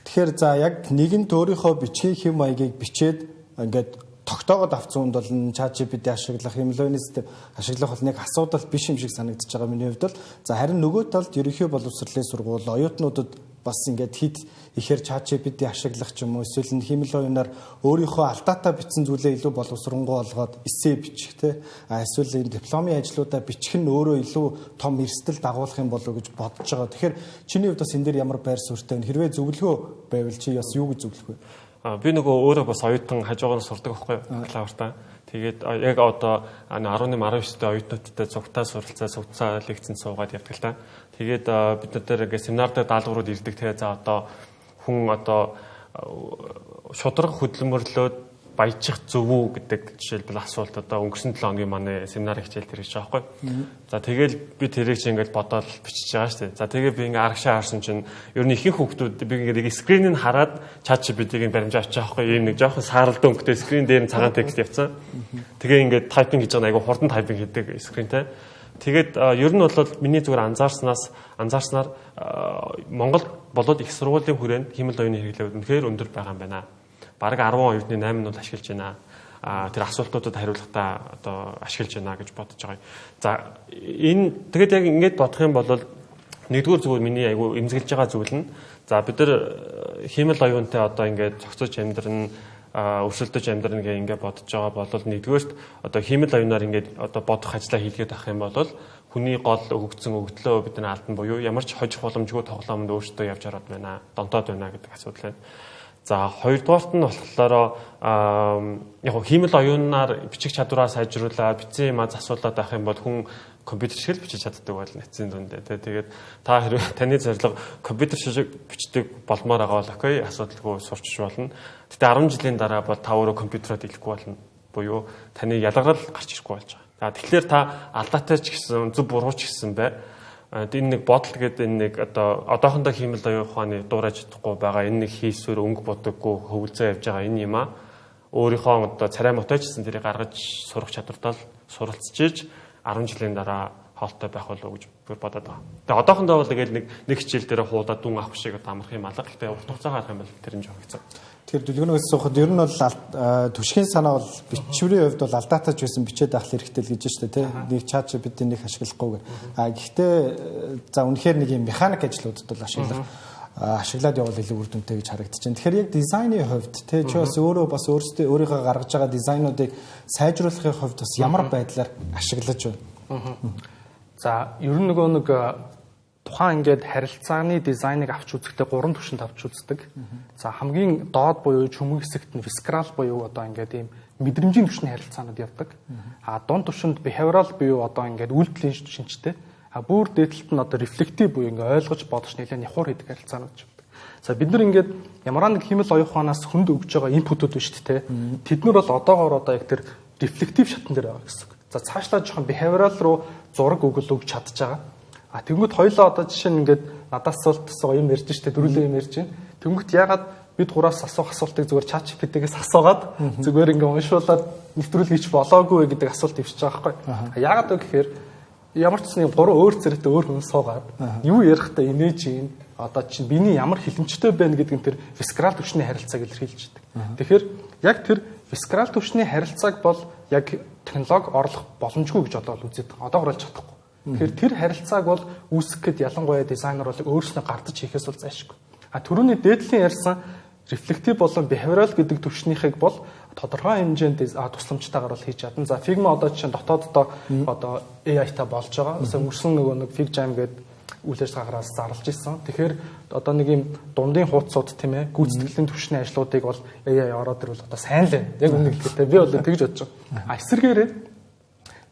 Тэгэхээр за яг нэгэнт өөрийнхөө бичгийн хэм маягийг бичээд ингээд тогтоогод авсан хүнд бол ChatGPT ашиглах, хэмлэвний систем ашиглах бол нэг асуудал биш юм шиг санагдаж байгаа миний хувьд бол. За харин нөгөө талд ерөнхий боловсролын сургууль оюутнуудад бас ингээд хит ихээр ChatGPT ашиглах ч юм уу эсвэл хэмэл оюунаар өөрийнхөө алдаатай бичсэн зүйлээ илүү боловсронгуй болгоод эссе бичих те эсвэл энэ дипломын ажлуудаа бичих нь өөрөө илүү том эрсдэл дагуулах юм болов уу гэж бодож байгаа. Тэгэхээр чиний хувьд бас энэ дээр ямар байр суурьтай вэ? Хэрвээ зөвлөгөө байвал чи бас юу гэж зөвлөх вэ? Би нөгөө өөрөө бас оюутан хажуугаар сурдаг байхгүй бакалавртаа. Тэгээд яг одоо 18 19 дэх оюутнуудтай цугтаа суралцаа, цугцаа лекцэнд суугаад явдаг л та. Тэгээд бид нар дээр ингээ семинар дээр даалгаврууд ирдэг. Тэгээ за одоо хүн одоо шударга хөдөлмөрлөөд баяжих зөв үү гэдэг жишээлбэл асуулт одоо өнгөрсөн 7 хоногийн манай семинар хичээл тэр гэж байгаа байхгүй. За тэгэл би тэрийг чи ингээд бодоод бичиж байгаа шүү дээ. За тэгээ би ингээд аргашаа харсан чинь ер нь ихэнх хүүхдүүд би ингээд скринийг хараад ChatGPT-ийг баримжаа авчих байхгүй. Ийм нэг жоохон сааралд өнгөтэй скрин дээр нь цагаан текст явцсан. Тэгээ ингээд тайпинг хийж байгаа айгу хурдан тайпинг хийдэг скринтэй. Тэгээд ер нь бол миний зүгээр анзаарснаар Монгол болоод их сургуулийн хүрээнд хэмэл оюуны хэрэглээ үнэхээр өндөр байгаа юм байна. Бараг 10 оюутны 8 нь бол ашиглаж байна. Тэр асуултуудад хариулахдаа одоо ашиглаж байна гэж бодож байгаа. За энэ тэгээд яг ингэж бодох юм бол нэгдүгээр зүгээр миний айгу эмзэглэж байгаа зүйл нь за бид нар хэмэл оюунтай одоо ингээд зохицож амьдрын өрсөлдөж амьдрын гэх ингээд бодож байгаа бол нэгдүгээрт одоо хэмэл оюунаар ингээд одоо бодох ажлаа хийлгээд авах юм бол хүний гол өгөгдсөн өгдлөө бидний алдан буюу ямар ч хожих боломжгүй тоглоомд өөртөө явж ороод байна. Донтоод байна гэдэг асуудал байна. За хоёрдугаарт нь болохоор яг хэмэл оюунаар бичих чадвараа сайжруулаад бичсэн юм асуулаад байх юм бол хүн компьютер шиг бичиж чаддаг бол нэцэн дүндээ. Тэгээд та хэрвээ таны зорилго компьютер шиг бичдэг болмоор байгаа бол окей асуудалгүй сурчиж болно. Гэтэ 10 жилийн дараа бол та өөрөө компьютерод хэлэхгүй болно. Буюу таны ялгарл гарч ирэхгүй болж байгаа. За тэгэхээр та алдаатай ч гэсэн зөв буруу ч гэсэн бай. Энэ нэг бодол гэдэг энэ нэг одоо одоохондоо хэмэл оюун ухааны дуурайж чадахгүй байгаа энэ нэг хийсвэр өнгө бодоггүй хөвөлзөө явж байгаа энэ юм а өөрийнхөө одоо царай мотойчсан тэрийг гаргаж сурах чадвартаа суралцж 10 жилийн дараа хоолтой байх болов уу гэж бүр бодоод байгаа. Тэгээ одоохондоо бол тэгэл нэг хичээл дээр хуудаа дүн авах шиг одоо амрах юм алга. Тэгээ урт хугацаа гарах юм бол тэр нь жоогцсон. Тэгэхээр дүлгөнөөс суухад ер нь бол түшгийн санаа бол бичвэрийн хувьд бол алдаатай ч байсан бичээд авах хэрэгтэй л гэж штэ тий. Нэг ChatGPT нэг ашиглахгүйгээр. Гэхдээ за үнэхээр нэг юм механик ажлуудад бол ашиглаад явал илүү үр дүнтэй гэж харагдаж байна. Тэгэхээр яг дизайны хувьд тий чи бас өөрөө бас өөрийнхөө гаргаж байгаа дизайнуудыг сайжруулахын хувьд бас ямар байдлаар ашиглаж байна? За ер нь нөгөө нэг тухайн ингээд харилцааны дизайныг авч үзэхдээ 3 түвшинд авч үздэг. За хамгийн доод буюу чөмөг хэсэгт нь visceral буюу одоо ингээд ийм мэдрэмжийн түвшний харилцаанууд явдаг. Дунд түвшинд behavioral буюу одоо ингээд үйлдэлийн шинжтэй. Бүр дээдлэлт нь одоо reflective буюу ингээд ойлгож бодож нэлээд нягуур хийдэг харилцаанууд явдаг. За бид нар ингээд ямар нэг хэмэл оюун ухаанаас хүнд өгж байгаа инпутууд байна шүү дээ. Тэднэр бол одоогоор одоо яг тэр reflective шатн дээр байгаа гэсэн. За цаашлаа жоохон behavioral руу зураг өгөх чадж байгаа. Тэнгүүд хоёлоо одоо жишээ нь ингээд надаас асуултсан юм ярьж штэ дөрүлээ юм ярьж байна. Тэнгүүд ягаад бид гураас асуух асуултыг зүгээр ChatGPT-гээс асуугаад зүгээр ингээд уншуулад нэвтрүүлгийч болоогүй гэдэг асуулт ивчиж байгаа байхгүй. Ягаад вэ гэхээр ямар ч нэг 3 өөр зэрэгтэй өөр хүн суугаад юу ярихдаа инээж юм одоо чинь биний ямар хилэмжтэй байна гэдэг нь тэр visceral түвшний харилцааг илэрхийлж байдаг. Тэгэхээр яг тэр visceral түвшний харилцааг бол яг технологи орлох боломжгүй гэж одоо үзээд байгаа. Одоогор олж чадахгүй. Тэгэхээр тэр харилцааг бол үүсгэхэд ялангуяа дизайнер бол өөрснөө гардаж хийхээс бол зайшгүй. Түрүүний дээдлийн ярьсан reflective болон behavioral гэдэг түвшнийхийг бол тодорхой хэмжээнд тусламжтайгаар бол хийж чадна. За Figma одоо чинь дотооддоо одоо AI-та болж байгаа. Өнгөрсөн нөгөө нэг Figjam гэдэг үйл ажиллагаараас зарлж ирсэн. Тэгэхээр одоо нэг юм дундын хуудсууд тийм ээ гүйцэтгэлийн түвшний ажлуудыг бол AI ороод ирвэл одоо сайн л байна. Яг үнэ хэлэхдээ би бол тэгж бодож байгаа. Эсвэргээрээ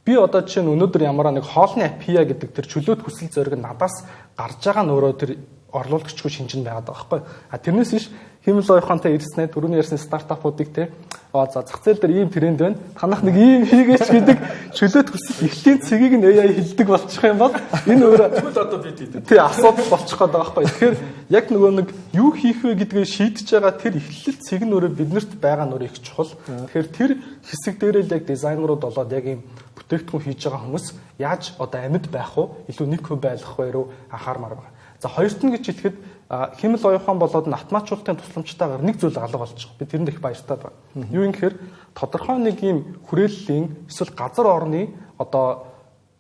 би одоо жишээ нь өнөөдөр ямар нэг хоолны API гэдэг тэр чөлөөт хүсэл зориг надаас гарч байгаа нь өөрөө тэр орлуулагчгүй шинжин байгаад байгаа байхгүй. Тэрнээс биш хэмэл оюухантай ирснээр түрүүний ярьсан стартапуудыг те за зах зээл дээр ийм тренд байна. Танах нэг ийм хийгээч гэдэг чөлөөт хүсэл эхлийн цэгийг нь AI хилдэг болчих юм бол энэ өөрөө одоо бид хийдэг. тий асуудал болчих гээд байгаа байхгүй. Тэгэхээр яг нөгөө нэг юу хийх вэ гэдгээ шийдэж байгаа тэр эхлэл цэг нь өөрөө биднэрт байгаа нь өөрөө их чухал. Тэгэхээр тэр хэсэг дээрээ л яг дизайнерууд болоод яг ийм бүтээгдэхүүн хийж байгаа хүмүүс яаж одоо амьд байх вэ? Илүү нэг хөв байх вэ рүү анхаармаар байна. За хоёрт нь гэж хэлэхэд хэмэл оюухан болоод нь автоматжуулалтын тусламжтайгаар нэг зүйл алга болж байгаа. Би тэрэнд их баяртай байна. Юу юм гэхээр тодорхой нэг юм хүрээллийн эсвэл газар орны одоо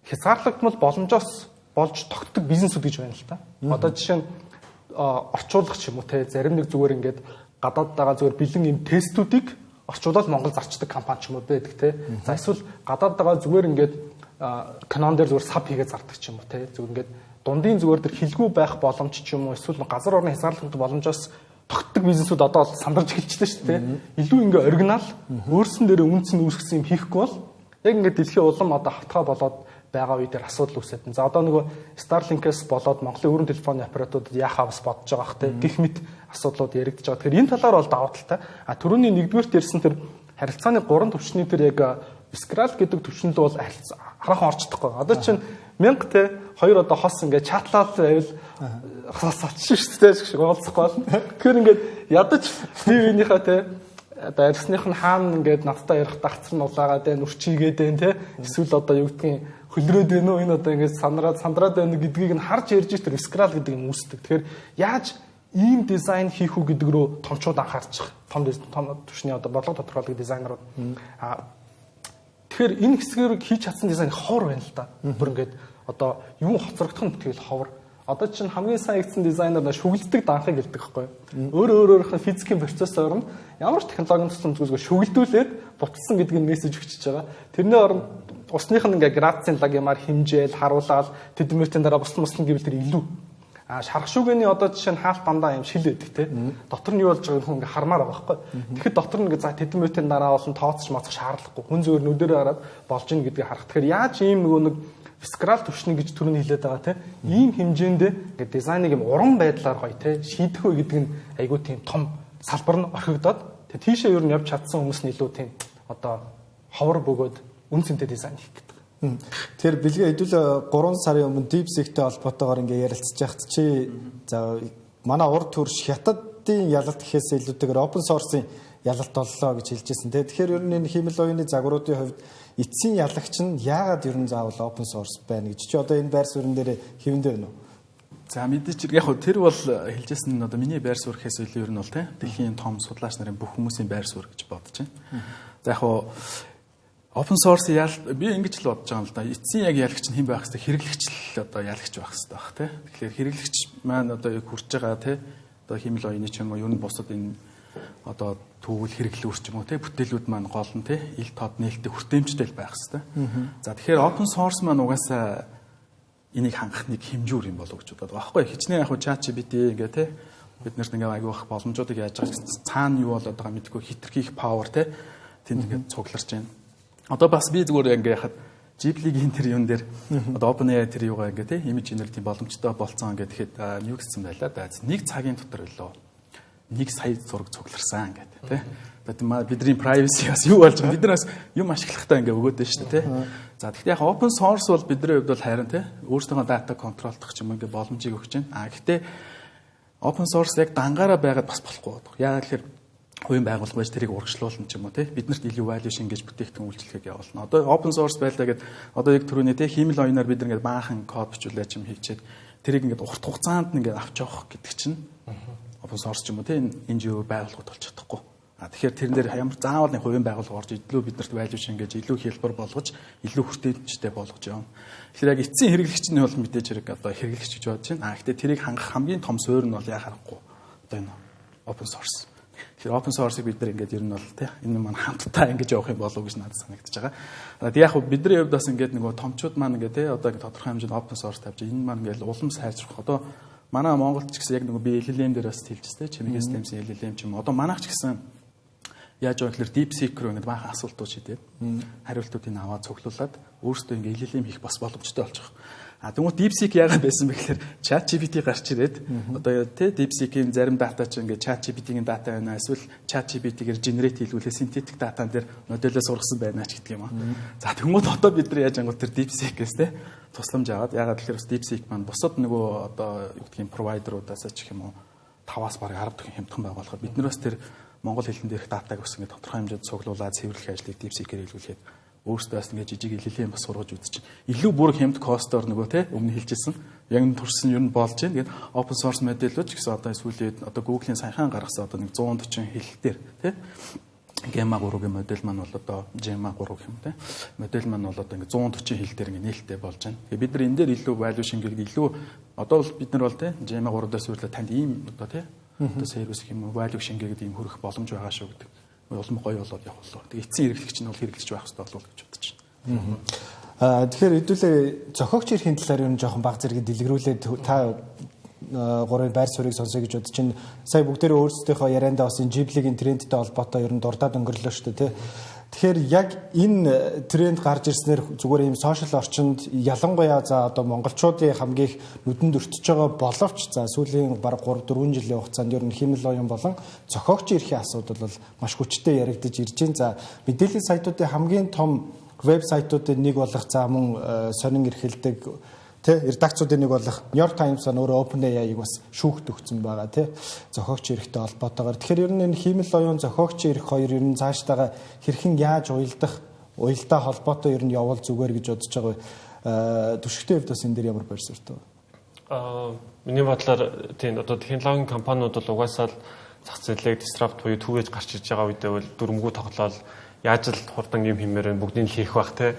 хязгаарлагдмал боломжоос болж тогтдог бизнесүүд гэж байна л та. Одоо жишээ нь орчуулах ч юм уу те зарим нэг зүгээр ингээд гадаад байгаа зүгээр бэлэн юм тестүүдийг орчуулаад Монгол зарчдаг компани ч юм уу байдаг те. За эсвэл гадаад байгаа зүгээр ингээд канон дээр зүгээр саб хийгээд зардаг ч юм уу те. Зүгээр ингээд дундын зүгээр тэр хилгүй байх боломж ч юм уу эсвэл газар орны хязгаарлагдмал боломжоос тогтдог бизнесүүд одоо сандарч эхэлчихлээ шүү дээ. Илүү ингээ оригинал өөрсөн дээр үнц нь үүсгэсэн юм хийхгүй бол яг ингээ дэлхийн улам одоо хавтгай болоод байгаа үе дээр асуудал үүсэт. За одоо нөгөө Starlink-ээс болоод Монголын өрн телефоны операторууд яахаа бас бодож байгаа хэ гэх мэт асуудлууд яригдж байгаа. Тэгэхээр энэ талаар бол даваа талтай. Түрүүний нэгдүгээрт ярьсан тэр харилцааны 3 төвчний тэр яг Scral гэдэг төвчнөл бол хараахан орчдохгүй. Одоо чинь 1000 те 2 одоо хос ингээ чатлаад байвал салчих шүү дээ гэж уулзахгүй болно. Тэгэхээр ингээд ядаж бивийнхаа те одоо арьсных нь хаана ингээд надтай ярих дагцар нь улаагаад байна, үрчигээд байна те. Эсвэл одоо юу гэдгийг хөлрөөд байна уу энэ одоо ингээд сандраад байна гэдгийг нь харж ярьж тэр Scral гэдэг юм үүсдэг. Тэгэхээр яаж ийм дизайн хийх үү гэдэг рүү томчууд анхаарчих. Том төвчний одоо бодлого тодорхойлох дизайнерууд. Тэгэхээр энэ хэсгээр хийж чадсан дизайн ховор байна л да. Бүр ингээд одоо юу хоцрогдох нь тэгэл ховор. Одоо чинь хамгийн сайн хийгдсэн дизайнер шүглдэг данхыг хэлдэг байхгүй юу? Өөрөөх нь физикийн процессор нь ямар ч технологийн тусламжгүйгээр шүглдүүлээд буталсан гэдэг нь мессеж өгчөж байгаа. Тэрний оронд усных нь ингээ градусын лагимаар хэмжээл, харуулаад тэдэн минутын дараа бусна гэвэл тэр илүү. Шарах шүүгээний одоо жишээ нь хаалт дандаа юм шил байдаг те. Дотор нь юу болж байгааг хүн ингээ хармаар байгаа байхгүй. Тэгэхэд дотор нь ингээ за тэдэн минутын дараа болон тооцож моцох шаардлагагүй. Хүн зөвөр нүдэрээ хараад болж ийн гэдгийг харах. Тэгэхээр яаж ийм нөгөө нэг Scral төвшний гэж түрүүний хэлээд байгаа те. Ийм хэмжээнд ингээ дизайныг юм уран байдлаар гоё те шийдэх вэ гэдэг нь айгүй тийм том салбар нь орхигдоод тийшээ юу нь явж чадсан хүмүүс нь илүү тийм одоо ховор бөгөөд үнцэнтэй дизайн хийх гэдэг. Тэр бэлгээ хэдүүл 3 сарын өмнө DeepSeek-тэй холбоотойгоор ингээ ярилцж байхад чи за манай урд төрш хятадын ялалт гэхээс илүүтэйгээр open source-ын ялалт боллоо гэж хэлжсэн. Тэгэхээр ер нь энэ хэмэл оюуны загваруудын хувьд эцсийн ялагч нь яагаад ер нь заавал open source байна гэж чи одоо энэ байр суурин дээр хэвэндээ байна уу? За мэдээч яг тэр бол хэлжсэн нь одоо миний байр суурь гэхээс илүү ер нь бол дэлхийн том судлаач нарын бүх хүмүүсийн байр суурь гэж бодож байна. За яг open source би ингэж л бодож байгаа юм л да. Эцсийн яг ялагч нь хэн байх хэвээр хэрэглэгч л одоо ялагч байх хэвээр баг тий. Тэгэхээр хэрэглэгч маань одоо яг хүрж байгаа тий. Одоо хэмэл оюуны ч юм уу ер нь бусад энэ одоо түүл хэрэглүүр ч юм уу тий бүтээлүүд маань гол нь тий ил тод нээлттэй хүртээмжтэй байх хэвээр. За тэгэхээр open source маань угаасаа энийг хангах нэг хэмжүүр юм болов гэж бодоод байгаа байхгүй. Хичнээн яг ChatGPT ингээ тий бид нарт ингээ аягүй их боломжуудыг яаж байгаа цаана юу болоод байгаа мэдгүй хитрхийх power тий тэнд ингээ цугларч байна. Одоо бас би зүгээр ингээ яхад Ghibli-гийн тэр юун дээр одоо OpenAI тэр юугаа ингээ тий image generating боломжтой болцсон ингээ тэгэхэд юу гэсэн байлаа да. Нэг цагийн дотор билүү 1 сая зураг цугларсан гэдэг тий. Бидний privacy бас юу болж байгаа бид нараас юм ашиглахтаа ингээ өгөөд байна шүү дээ тий. За тэгэхээр яг open source бол бидний хувьд бол харин тий өөрсдөө дата контролдох ч юм ингээ боломжийг өгч байна. Гэхдээ open source яг дангаараа байгаад бас болохгүй байна. Яг тэгэхээр хувийн байгууллага байж тэрийг урагшлуулна ч юм уу тий биднэрт илүү value шингээж бүтээгдэхүүн үйлчлэгийг явуулна. Одоо open source байлаа гэдэг одоо яг түрүүний тий хэмэл оюунаар бид ингээд баахан код бичүүлээ ч юм хийчихэд тэрийг ингээд урт хугацаанд ингээд авч явах гэдэг чинь open source ч юм уу тий NGO байгууллагууд болж чадахгүй. Тэгэхээр тэрэн дээр ямар заавал нэг хувийн байгууллага орж илүү биднэрт value шингээж илүү хэлбэр болгож илүү хүртээмжтэй болгож явна. Тэгэхээр яг эцсийн хэрэглэгч нь бол мэдээж хэрэг одоо хэрэглэгч гэж бодож байна. Гэхдээ тэрийг хангах хамгийн том суурь нь бол яа харахгүй одоо энэ open source. Тэгэхээр open source-ыг бид нар ингээд ер нь бол тий энэ маань хамтдаа ингэж явах юм болов уу гэж надад санагдаж байгаа. Яг хөө бидний хувьд бас ингээд нөгөө томчууд маань ингээд тий одоо тодорхой хэмжээнд open source тавьж энэ маань ингээд улам сайжрах. Одоо манай Монголд ч гэсэн яг нөгөө би LLM дээр бас хэлжтэй чимэгийн системийн LLM ч юм. Одоо манайх ч гэсэн яаж байгаа гэхээр DeepSeek рүү ингээд баахан асуултууд шийдээд хариултуудыг аваад цуглуулад өөрсдөө ингээд LLM хийх бас боломжтой болж байгаа. Тэгмээ DeepSeek яагаад байсан бэ гэхээр ChatGPT гарч ирээд одоо тий DeepSeek-ийн зарим дата ч ингээд ChatGPT-ийн дата байна эсвэл ChatGPT-гээр генерейт хийлгүүлээ синтетик датан дээр модельээ сургасан байна ч гэдэг юм аа. За тэгмээ одоо бид нар яаж ангууд тэр DeepSeek-ээс тий тусламж аваад яагаад тэгэхээр DeepSeek маань бусад нөгөө одоо юу гэдгийг провайдеруудаас ч гэх юм уу 5-аас бараг 10 дахин хямдхан байгуулахад бид нараас тэр монгол хэлэн дээрх датаг бас ингээд тодорхой хэмжээнд цуглуулад цэвэрлэх ажлыг DeepSeek-ээр хийлгүүлээд өөрсдөө бас ингээд жижиг хэллэлийн бас сургаж үзчих. Илүү бүр хямд костоор нөгөө те өмнө хэлжсэн. Яг нь турсан юм болж байна. Тэгээд open source модельүүд ч гэсэн одоо сүүлийн одоо Google-ийн саяхан гаргасан одоо нэг 140 хэллэлтэр те Gemma 3-гийн модель маань бол одоо Gemma 3 гэх юм те. Модель маань бол одоо ингээд 140 хэллэлтэр ингээд нээлттэй болж байна. Тэгээд бид нар энэ дээр илүү value шингээгээд илүү одоо бол бид нар бол те Gemma 3-аас сүүрлээ танд ийм одоо те одоо сервис гэх юм value шингээгээд ийм хөрөх боломж байгаа шүү гэдэг. Улам гоё болоод явуулаа. Тэгээ эцсийн хэрэглэгч нь бол хэрэглэж байх хэрэгтэй болов гэж бодож байна. Тэгэхээр хэдүүлээ зохиогч эрхийн талаар юу жоохон баг зэрэг дэлгэрүүлээд та гурван байр суурийг сонсоё гэж бодож байна. Сая бүгдээрээ өөрсдийнхөө яриандаа бас энэ Ghibli-гийн трендтэй холбоотой ер нь дурдаад өнгөрлөө шүү дээ, тий. Тэгэхээр яг энэ тренд гарч ирснээр зүгээр ийм сошиал орчинд ялангуяа за одоо монголчуудын хамгийн их нүдэнд өртөж байгаа боловч за сүүлийн бараг 3-4 жилийн хугацаанд ер нь хэмэл оюун болон зохиогчийн эрхийн асуудал бол маш хүчтэй яригдж ирж байна. За мэдээллийн сайтуудын хамгийн том вебсайтуудын нэг болох за мөн сонин эрхэлдэг тэ редакцуудын нэг болох New York Times нь өөрөө OpenAI-г бас шүүхт өгсөн байгаа тий зохиогч эрхтэй холбоотойгоор. Тэгэхээр ер нь энэ хиймэл оюун зохиогч эрх хоёр ер нь цаашдаа хэрхэн яаж уялдаа холбоотой ер нь явуул зүгээр гэж бодож байгаа. Түшигтэй хувьд бас энэ дээр ямар байр суурьтай вэ? Миний бодлоор тийм одоо технологийн компаниуд бол угаасаа л зах зээлийг disrupt буюу түгээж гарч ирж байгаа үедээ бол дүрмгүй тоглоод яаж л хурдан юм хэмээр бүгдийг хийх бах те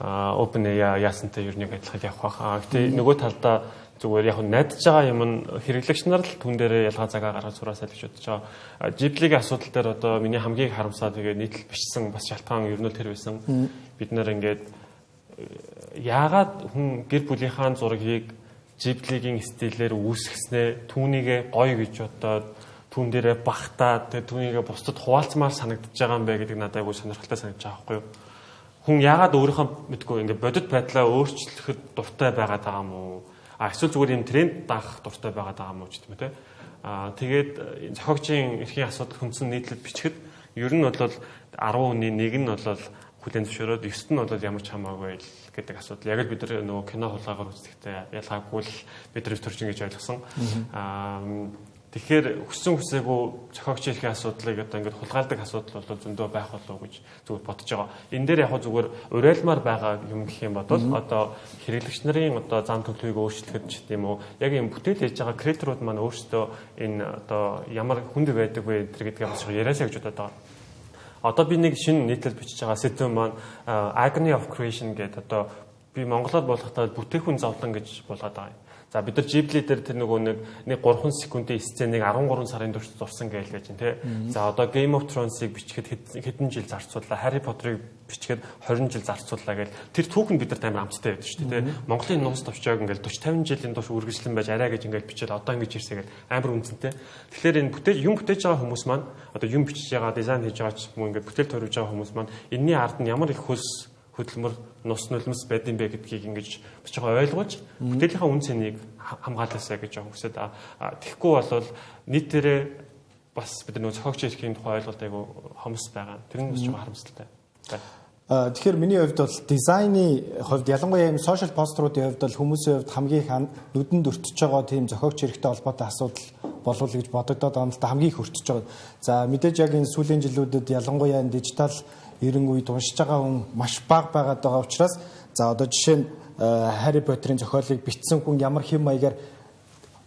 OpenAI яасантай ер нь адилхан явах бах. Гэтэ нөгөө талдаа зүгээр яг найдаж байгаа юм нь хэрэглэгч нар л түн дээрээ ялгаа цагаа гаргаж сураасаа л гэж бодож байгаа. Ghibli-гийн асуудал дээр одоо миний хамгийн харамсаа тэгээ нийтлэл бичсэн бас шалтгаан ер нь тэр байсан. Бид нэр ингээд яагаад хүн гэр бүлийнхаа зургийг Ghibli-гийн стилээр үүсгэснээ түүнийгээ гоё гэж бодоод түн дээрээ багтаа тэгээ түүнийгээ бусдад хуваалцмаар санагдаж байгаа юм бэ гэдэг надад айгүй сонирхолтой санагдаж байгаа байхгүй юу. Хүн яагаад өөрийнхөө мэдгүй ингээд бодит байдлаа өөрчлөхөд дуртай байгаад байгаа юм уу? Эсвэл зүгээр юм тренд даах дуртай байгаад байгаа юм уу ч гэдэг юм те. Тэгээд зохиогчийн эрхийн асуудал хүндсэн нийтлэл бичгэд ер нь бол 10 хүний нэг нь бол хүлээн зөвшөөрөөд 9-т нь бол ямар ч хамаагүй гэдэг асуудал. Яг л бид нар нөгөө кино хулгайгаар үзэхдээ ялгаагүй л бид нар төрчин гэж ойлгосон. Тэгэхээр хүссэн хүсээгүй зохиогчийн эрхийн асуудлыг одоо ингээд хулгайлдаг асуудал бол зөндөө байх болов уу гэж зүгээр бодож байгаа. Энэ дээр яг зүгээр уриалмаар байгаа юм гэх юм бол одоо хэрэглэгч нарын одоо зам төлөвийг өөрчлөхөд ч гэдэм үү яг юм бүтээл хийж байгаа креаторууд маань өөрсдөө энэ одоо ямар хүнд байдаг вэ гэдгийг бас яриасаа гэж бодоод байгаа. Одоо би нэг шинэ нийтлэл бичиж байгаа сэдв маань Agony of Creation гэдэг одоо би монголоор болгохтаа бүтээгдэхүүн зовлон гэж болгоод байгаа юм. За бид нар Ghibli дээр тэр нөгөө нэг 3 секундын сценыг 13 сарын турш зурсан гэж байна тий. За одоо Game of Thrones-ыг бичихэд хэдэн жил зарцууллаа, Harry Potter-ыг бичихэд 20 жил зарцууллаа гэл тэр түүхэн бид нар амар амттай байдаг шүү дээ тий. Монголын нуус товчоог ингээл 40 50 жилийн турш үргэлжлэн байж арай гэж ингээл бичээд одоо ингэж ирсэгээд амар үнцэнтэй. Тэгэхээр энэ бүтээж байгаа хүмүүс маань одоо юм бичиж байгаа, дизайн хийж байгаа ч юм уу ингээд бүтээл төрүүлж байгаа хүмүүс маань энэний ард нь ямар их хөлс хөдөлмөр нус нулимс байд юм бэ гэдгийг ингэж бочгоо ойлгуулж бүтээлийнхаа үн цэнийг хамгаалаасаа гэж хүсэж тэгэхгүй бол нийтээрээ бас бид нөө зохиогчийн эрхийн тухай ойлголт айгу хомс байгаа. Тэр нь бас жоохон харамсалтай. Тэгэхээр миний хувьд бол дизайны хувьд ялангуяа юм сошиал поструудын хувьд бол хүмүүсийн хувьд хамгийн их нүдэнд өртөж байгаа тийм зохиогч эрхтэй холбоотой асуудал болов гэж бодогдоод байгаа юм л да хамгийн их өртөж байгаа. За мэдээж яг энэ сүүлийн жилүүдэд ялангуяа энэ дижитал эрен үед уншиж байгаа хүн маш бага байгаад байгаа учраас за одоо жишээ нь Harry Potter-ын зохиолыг бичсэн хүн ямар хэм маягаар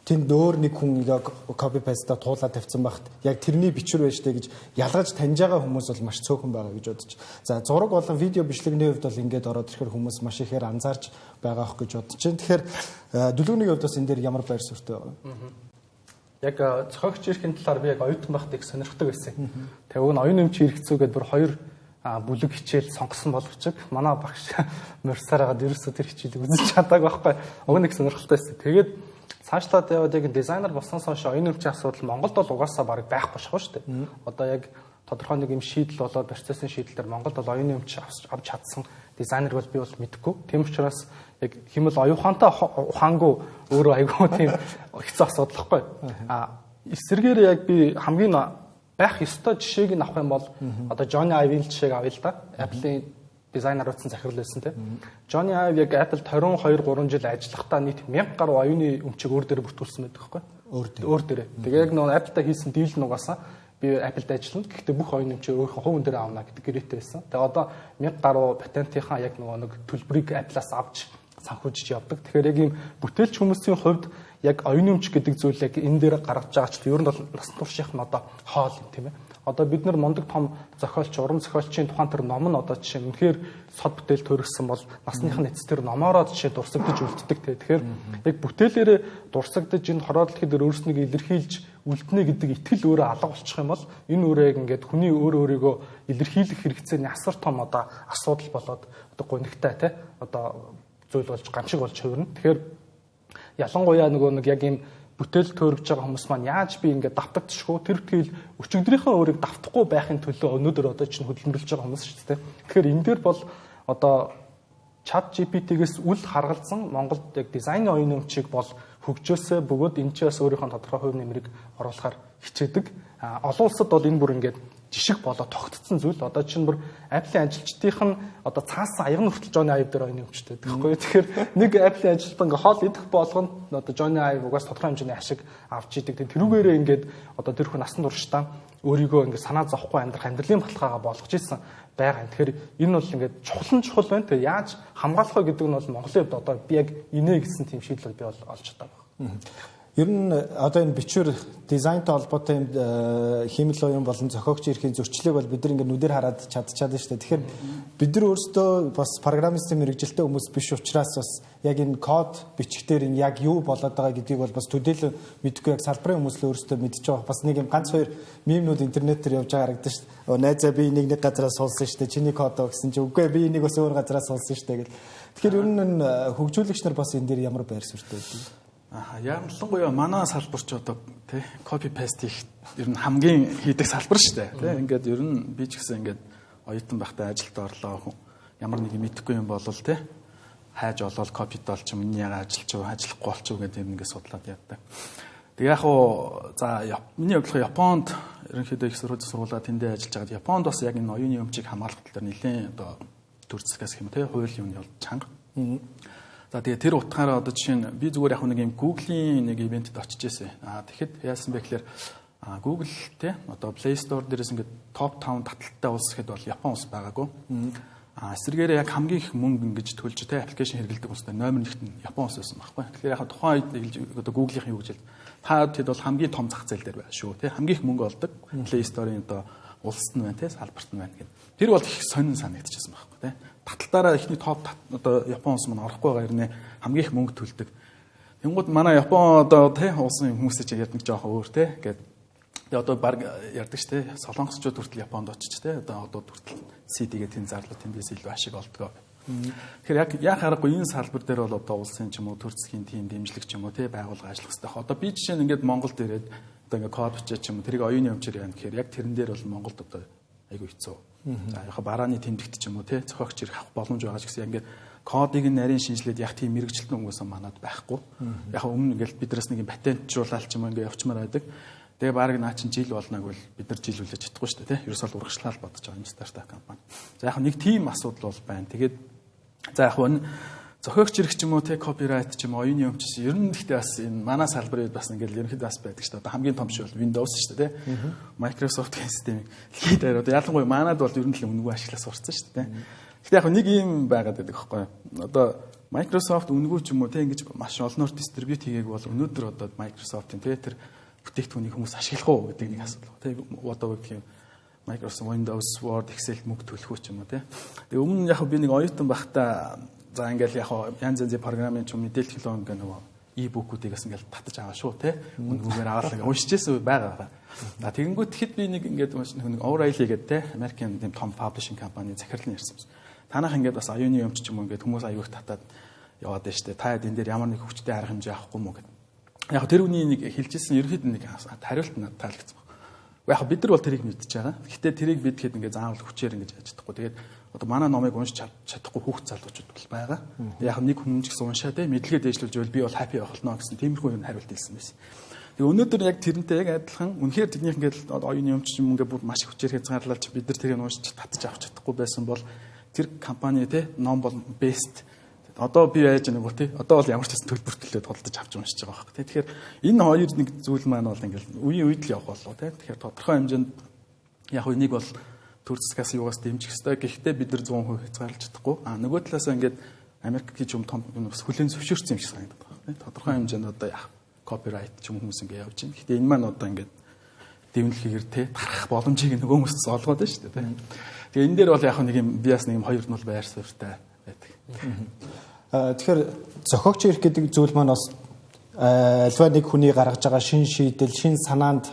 тэнд өөр нэг хүн copy paste туулаад тавьсан багт яг тэрний бичвэр байж тээ гэж ялгаж таньж байгаа хүмүүс бол маш цөөхөн байгаа гэж бодож. За зураг болон видео бичлэгний хувьд бол ингээд ороод ирэхээр хүмүүс маш ихээр анзаарч байгаа хөх гэж бодож байна. Тэгэхээр дүлгүүний хувьд бас энэ дээр ямар байр суурьтай байгаа вэ? Яг зохиогч эрхийн талаар би яг оюутан байхад их сонирхдаг байсан. Тэгээ уг нь оюун эмчийн хэрэгцүүгээд бүр 2 бүлэг хичээл сонгосон боловч манай багш морьсаар хагаад ерөөсөө тэр хичээлийг үзэж чадаагүй байхгүй. Уг нь их сонирхолтой байсан. Тэгээд цаашлаад яваад яг дизайнер болсноос хойш оюун эмчийн асуудал Монголд бол угаасаа бараг байхгүй шахав шүү дээ. Одоо яг тодорхой нэг юм шийдэл болоод процессын шийдэл дээр Монголд бол оюун эмч авч чадсан дизайнер бол би бол мэдэхгүй. Тийм учраас яг хэмэл оюухантай ухаангүй өөрөө айгүй тийм хэцүү асуудал байхгүй. Эсвэргээр яг би хамгийн байх ёстой жишээг нь авах юм бол одоо Johnny Ive-ийн жишээг авъя л да. Apple-ийн дизайнер утсан захирал байсан тийм. Johnny Ive яг Apple 22-3 жил ажиллахдаа нийт 1000 гаруй оюуны өмчийг өөр дээрээ бүртгүүлсэн байдаг байхгүй. Өөр дээрээ. Тэгээ яг нөгөө Apple-тай хийсэн дийл нь угаасаа би Apple-д ажиллана. Гэхдээ бүх оюуны өмчийг өөрийнхөө хувийн дээр авна гэдэг гэрээтэй байсан. Тэгээ одоо 1000 гаруй патентынхаа яг нөгөө нэг төлбөрийг Apple-аас авч санхүүжиж явдаг. Тэгэхээр яг ийм бүтээлч хүмүүсийн хувьд яг оюуны өмч гэдэг зүйл яг энэ дээр гаргаж байгаа ч ер нь бол насан туршийнх нь одоо хоол юм тийм ээ. Одоо бид нар мундаг том зохиолч, уран зохиолчийн тухайн тэр ном нь одоо жишээ нь үнэхээр сод бүтээл төрөгсөн бол насныхын эцэс тэр номоороо жишээ дурсагдж үлддэг те. Тэгэхээр яг бүтээлээрээ дурсагдж энэ хороод дэлхий дээр өөрснөө илэрхийлж үлднэ гэдэг итгэл өөрөө алга болчих юм бол энэ өөрөө яг ингээд хүний өөрийгөө илэрхийлэх хэрэгцээний асар том одоо асуудал болоод одоо гонигтай те. Одоо зүйл болж ганшиг болж хувирна. Тэгэхээр ялангуяа нөгөө нэг яг ийм бүтээл төрөвж байгаа хүмүүс маань яаж би ингээд давтагдчихгүй тэр тэгэл өчигдрийнхөө өөрийг давтахгүй байхын төлөө өнөөдөр одоо чинь хөдөлмөрлөж байгаа хүмүүс шүү дээ. Тэгэхээр энэ дээр бол одоо ChatGPT-гээс үл харгалзан Монголд яг дизайны оюуны өмчийг бол хөгжөөсөө бөгөөд энэ ч бас өөрийнхөө тодорхой хувь нэмрийг оруулахаар хичээдэг. Олон улсад бол энэ бүр ингээд жишг болоод тогтцсон зүйл. Одоо чинь бүр Apple-ийн ажилчдынх нь одоо цаасан аягны хүртэл Johnny Ive дээр оюуны өмчтэй байхгүй. Тэгэхээр нэг Apple-ийн ажилтан ингээ хоол идэх болгонд одоо Johnny Ive угаас тодорхой хэмжээний ашиг авч идэг. Тэрүүгээрээ ингээд одоо тэр хүн насан туршдаа өөрийгөө ингээ санаа зовхгүй амьдрах амьдралын баталгаагаа болгож ирсэн байгаа. Тэгэхээр энэ бол ингээд чухал байна. Тэгээ яаж хамгаалах вэ гэдэг нь бол Монголын хувьд одоо би яг инээ гэсэн тийм шийдэл би бол олж чадаагүй. Ер нь одоо энэ бичвэр дизайнтай холбоотой юм хиймэл оюун болон зохиогч эрхийн зөрчлийг бол бид нар ингээд нүдээр хараад чадчихад шүү дээ. Тэгэхээр бид нар өөрсдөө бас программистын мэрэгжилтэй хүмүүс биш учраас бас яг энэ код бичихдэр энэ яг юу болоод байгаа гэдгийг бол бас төдийлөн мэдэхгүй яг салбарын хүмүүс л өөрсдөө мэдчихэж байгаа. Бас нэг юм ганц хоёр мемнүүд интернетээр явж байгаа харагдаж шүү дээ. Найзаа би нэг газараас суулсан шүү дээ. Чиний код гэсэн чи үгүй би энийг бас өөр газараас суулсан шүү дээ гэл. Тэгэхээр ер нь хөгжүүлэгч нар бас энэ дээр ямар байр суурьтай байдаг. Ялангуяа манай салбар ч одоо тий копи паст хийх ер нь хамгийн хийдэг салбар шүү дээ. Тий ингээд ер нь би ч гэсэн ингээд оюутан байхдаа ажилд орлоо ямар нэг мэдэхгүй юм бол тий хайж олоод копид олч юм энэ яга ажиллахгүй болчих гэдэг юм ингээд судлаад яддаг. Тэгээ яг уу за миний хувьд Японд ерөнхийдөө их сургуулаа тэндээ ажиллаж байгаад Японд бас яг энэ оюуны өмчийг хамгаалах тал дээр нэлээд одоо төр засгаас юм тий хууль юм бол чанга. За тэгээ тэр утгаараа одоо жишээ нь би зүгээр яг нэг юм Google-ийн нэг ивентэд очиж ирсэн. Тэгэхэд яасан бэ гэхээр Google те одоо Play Store дээрээс ингээд топ 5 таталттай улс гэхэд бол Япон улс байгаагүй. Эсвэргээрээ яг хамгийн их мөнгө ингэж төлж те аппликейшн хэрэглэдэг улстай номер 1-т нь Япон улс байсан байхгүй. Тэгэхээр яг тухайн үед одоо Google-ийн юу гэж та хэд бол хамгийн том зах зээл дээр байна шүү те хамгийн их мөнгө олдог Play Store-ийн одоо улсад нь байна те салбарт нь байна гэдэг. Тэр бол их сонин санагдчихсан байхгүй те. Таталтаараа ихний топ одоо Япон улс маань орохгүй байгаа хэрнээ хамгийн их мөнгө төлдөг. Тэнгууд манай Япон одоо тий улсын хүмүүстэй ч ярьдаг жоохон өөр тий гэдэг. Тэгээ одоо баг ярьдаг ч тий солонгосчууд хүртэл Японд очиж тий одоо хүртэл CD-гээ тэн зарлуу тэндээс илүү ашиг олдгоо. Тэгэхээр яг харахгүй энэ салбар дээр бол одоо улсын ч юм уу төр засгийн тийм дэмжлэг ч юм уу тий байгуулга ажиллах хэрэгтэй. Одоо би жишээ нь ингээд Монголд ирээд одоо ингээд код бичиж ч юм уу тэрийг оюуны өмчээр яана гэхээр яг тэрэн дээр бол Монголд одоо айгүй хэцүү. За яг барааны тэмдэгт ч юм уу тий зохиогч ирэх авах боломж байгаа ч гэсэн ингээд кодыг нарийн шинжилээд яг тийм мэрэгчлэн хүмүүс манад байхгүй. Яг өмнө ингээд биднээс нэг патентжуулалт ч юм ингээд явчмаар байдаг. Тэгээ баг наа чин жил болног бол бид нар жил үлээж чадахгүй шүү дээ тий. Ерөөсөө урагшлал бодож байгаа юм стартап компани. За яг нэг тийм асуудал бол байна. Тэгээд за яг нь зохиогч ирэх ч юм уу тий копирайт ч юм уу оюуны өмч ер нь гэхдээ бас энэ манай салбарыг бас ингээд ерөнхийдөө бас байдаг шүү дээ. Одоо хамгийн том шиг бол Windows шүү дээ тий. Microsoft-ийн системийг дэлхийд дээр одоо ялангуяа манад бол ер нь л үнэгүй ашиглаж сурцсан шүү дээ. Гэхдээ яг нэг юм байгаад байдаг байхгүй юу? Одоо Microsoft үнэгүй ч юм уу тий ингэж маш олноор дистрибьют хийгээг бол өнөөдөр одоо Microsoft-ийн тий тэр бүтээгдэхүүнийг хүмүүс ашиглах уу гэдэг нэг асуудал. Тий одоо гэх юм Microsoft Windows, Word, Excel мөнгө төлөх үү ч юм уу тий. Тэгээ өмнө яг би нэг оюутан байхдаа за ингээл яг янз янзын програмын ч мэдээлэл технологи ингээ нөгөө e-book-уудыг бас ингээл татаж аваа шүү тий. Үнгүүгээр аваад ингээ уншижсэн байгаа. За тэгэнгүүт тэгэхэд би нэг ингээд нэг O'Reilly гэдэг тий Америкийн тийм том publishing компани захирал нь ярьсан юм. Танах ингээд бас оюуны өмч ч юм уу ингээд хүмүүс аюух татаад яваад байна штэ. Та энэ дээр ямар нэг хүчтэй арга хэмжээ авахгүй мүү гэдэг. Яг тэр үний нэг хэлжсэн ерөөд нэг хариулт надад таалагдсан. Яг бид нар бол тэрийг мэдчихэж байгаа. Гэхдээ тэрийг бид хэд ингээд заавал хүчээр ингэж яаж чадахгүй. Тэгээд одоо манай номыг уншиж чадахгүй хүүхд залуучууд бол байгаа. Яг нэг хүн ч гэсэн уншаа те мэдлэгээ дээшлүүлж байвал би бол happy байх болно гэсэн тиймэрхүү юм хариулт хэлсэн байсан. Тэгээ өнөөдөр яг тэрнтэй яг адилхан үнэхээр тэднийх ингээд оюуны өмч юм ингээд бүр маш хүчээр хязгаарлалж бид нар тэрийг уншиж татчих авч чадахгүй байсан бол тэр компани те ном бол best одоо би яаж нэг гоо тий одоо бол ямар ч гэсэн төлбөртөлөө тодолдож авч уншиж байгаа байхгүй тий. Тэгэхээр энэ хоёр нэг зүйл маань бол ингээд үеийн үед л явах болов тий. Тэгэхээр тодорхой хэмжээнд яг нэг бол төр засгаас юугаас дэмжих хэрэгтэй. Гэхдээ бид нар 100% хязгаарлаж чадахгүй. Нөгөө талаас ингээд Америк гэж юм том хүлэн зөвшөөрсөн юм шиг санагдаад байна тий. Тодорхой хэмжээнд одоо яг копирайт ч юм хүмүүс ингээд явж байна. Гэхдээ энэ маань одоо ингээд дэвнэлхийгэр тий тарах боломжийг нөгөө хүмүүст олгоод байна шүү дээ тий. Тэгээ энэ дээр бол яг нэг юм биас нэг юм хоёр нь бол байр суурьтай байдаг. Тэгэхээр зохиогч ирэх гэдэг зүйл маань бас альва нэг хүний гаргаж байгаа шин шийдэл, шин санаанд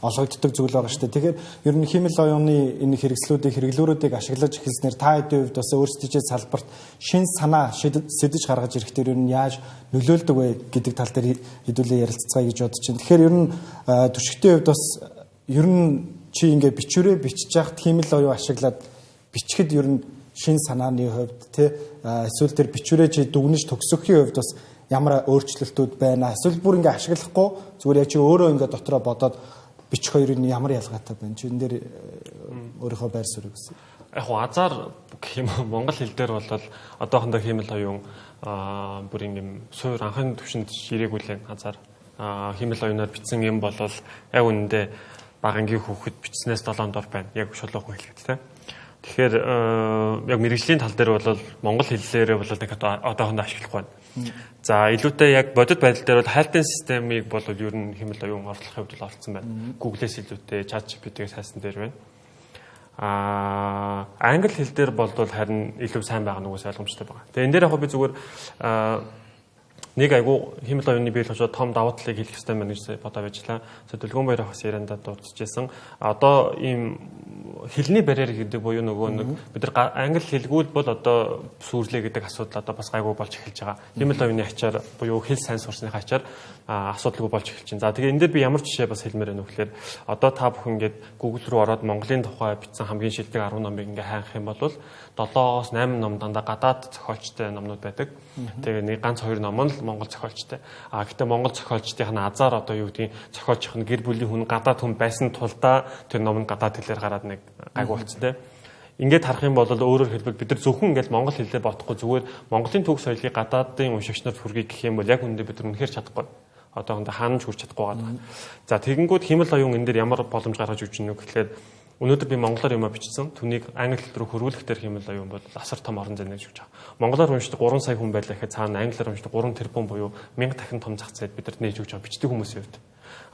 олгогддог зүйл байгаа шүү дээ. Тэгэхээр ер нь химэл оюуны энэ хэрэгслүүдийг хэрэглүүрүүдийг ашиглаж эхэлснээр та хэдийн хувьд бас өөрсдийнхээ салбарт шин санаа сэдэж гаргаж ирэхдээ ер нь яаж нөлөөлдөг вэ гэдэг тал дээр хэдүүлээ ярилцгаая гэж бодож байна. Тэгэхээр ер нь түшигтийн хувьд бас ер нь чи ингээ бичвэрээ бичиж яхад химэл оюун ашиглаад бичгэд ер нь шин санааны хувьд тий эсвэл тэр бичвэрээ чи дүгнэж төгсөхийн хувьд бас ямар өөрчлөлтүүд байна. Эсвэл бүр ингээ ашиглахгүй зүгээр яг чи өөрөө ингээ дотроо бодоод бичих хоёрын ямар ялгаатай байна. Чи энэ дээр өөрийнхөө байр суурийг гэсэн. Яг хуу азар гэх юм Монгол хэл дээр бол одоохондоо химэл оюун бүр ингээм суур анхны төвшөнд ширээгүй л азар химэл оюунаар бичсэн юм бол яг үнэндээ багангийн хүүхэд бичснээс 7 дор байна. Яг шулуухан хэлгээд тэ. Тэгэхээр яг мэрэгжлийн тал дээр бол монгол хэллээрээ бол нэг одоохондоо ашиглахгүй байна. За илүүтэй яг бодит байдал дээр бол хайлтын системийг бол ер нь химэл оюун орлохын хувьд оролцсон байна. Google-с илүүтэй ChatGPT-ээс хайсан дээр байна. Англи хэл дээр бол харин илүү сайн байгаа нүгээс ойлгомжтой байгаа. Тэгээ энэ дээр яг би зүгээр нэг айгу химэл оюуны бий болоод том давуу талыг хэлэх хэрэгтэй байна гэж бодоод байжлаа. Төлгөөн баяр хас яриандаа дурдчихсан. Одоо ийм хэлний барьер гэдэг буюу нөгөө нэг бид нар англи хэлгүүл бол одоо сүрлээ гэдэг асуудал одоо бас гайгүй болж эхэлж байгаа. Химэл оюуны ачаар буюу хэл сайн сурсныхаа ачаар асуудалгүй болж эхэлж байна. За тэгээ энэ дээр би ямар жишээ бас хэлмээр байна вэ гэхээр одоо та бүхэн ингээд Google руу ороод Монголын тухай бичсэн хамгийн шилдэг 10 номыг ингээ хайх юм бол 7-8 ном дандаа гадаад зохиолчтой номнууд байдаг. Тэгээ нэг ганц 2 ном нь Монгол зохиолчтой. Гэхдээ Монгол зохиолчдын азар одоо юу гэдгийг зохиолчих нь гэр бүлийн хүн гадаад хүн байсан тулдаа тэр ном нь гадаад хэлээр гараад нэг гайгүй болцсон тийм. Ингээд харах юм бол өөрөөр хэлбэл бид нар зөвхөн ингээд монгол хэлээр бодохгүй зүгээр Монголын төв соёлыг гадаадын уншигч нарт хүргэе гэх юм бол яг үндэ бид нар үнэхээр чадахгүй. Одоохондоо хаанч хүрч чадахгүй байгаа. За тэгэнгүүт химэл оюун энэ дээр ямар боломж гаргаж өгч гэнэ гэхээр өнөөдөр би монголоор юм бичсэн. Түүнийг англи хэл рүү хөрвүүлэх дээр химэл оюун бол асар том орон зай нээж өгч байгаа. Монголоор уншдаг 3 сая хүн байлаа гэхэд цаана англиар уншдаг 3 тэрбум буюу 1000 дахин том зах зээл бидэрт нээж өгч байгаа бичдэг хүмүүсийн хувьд.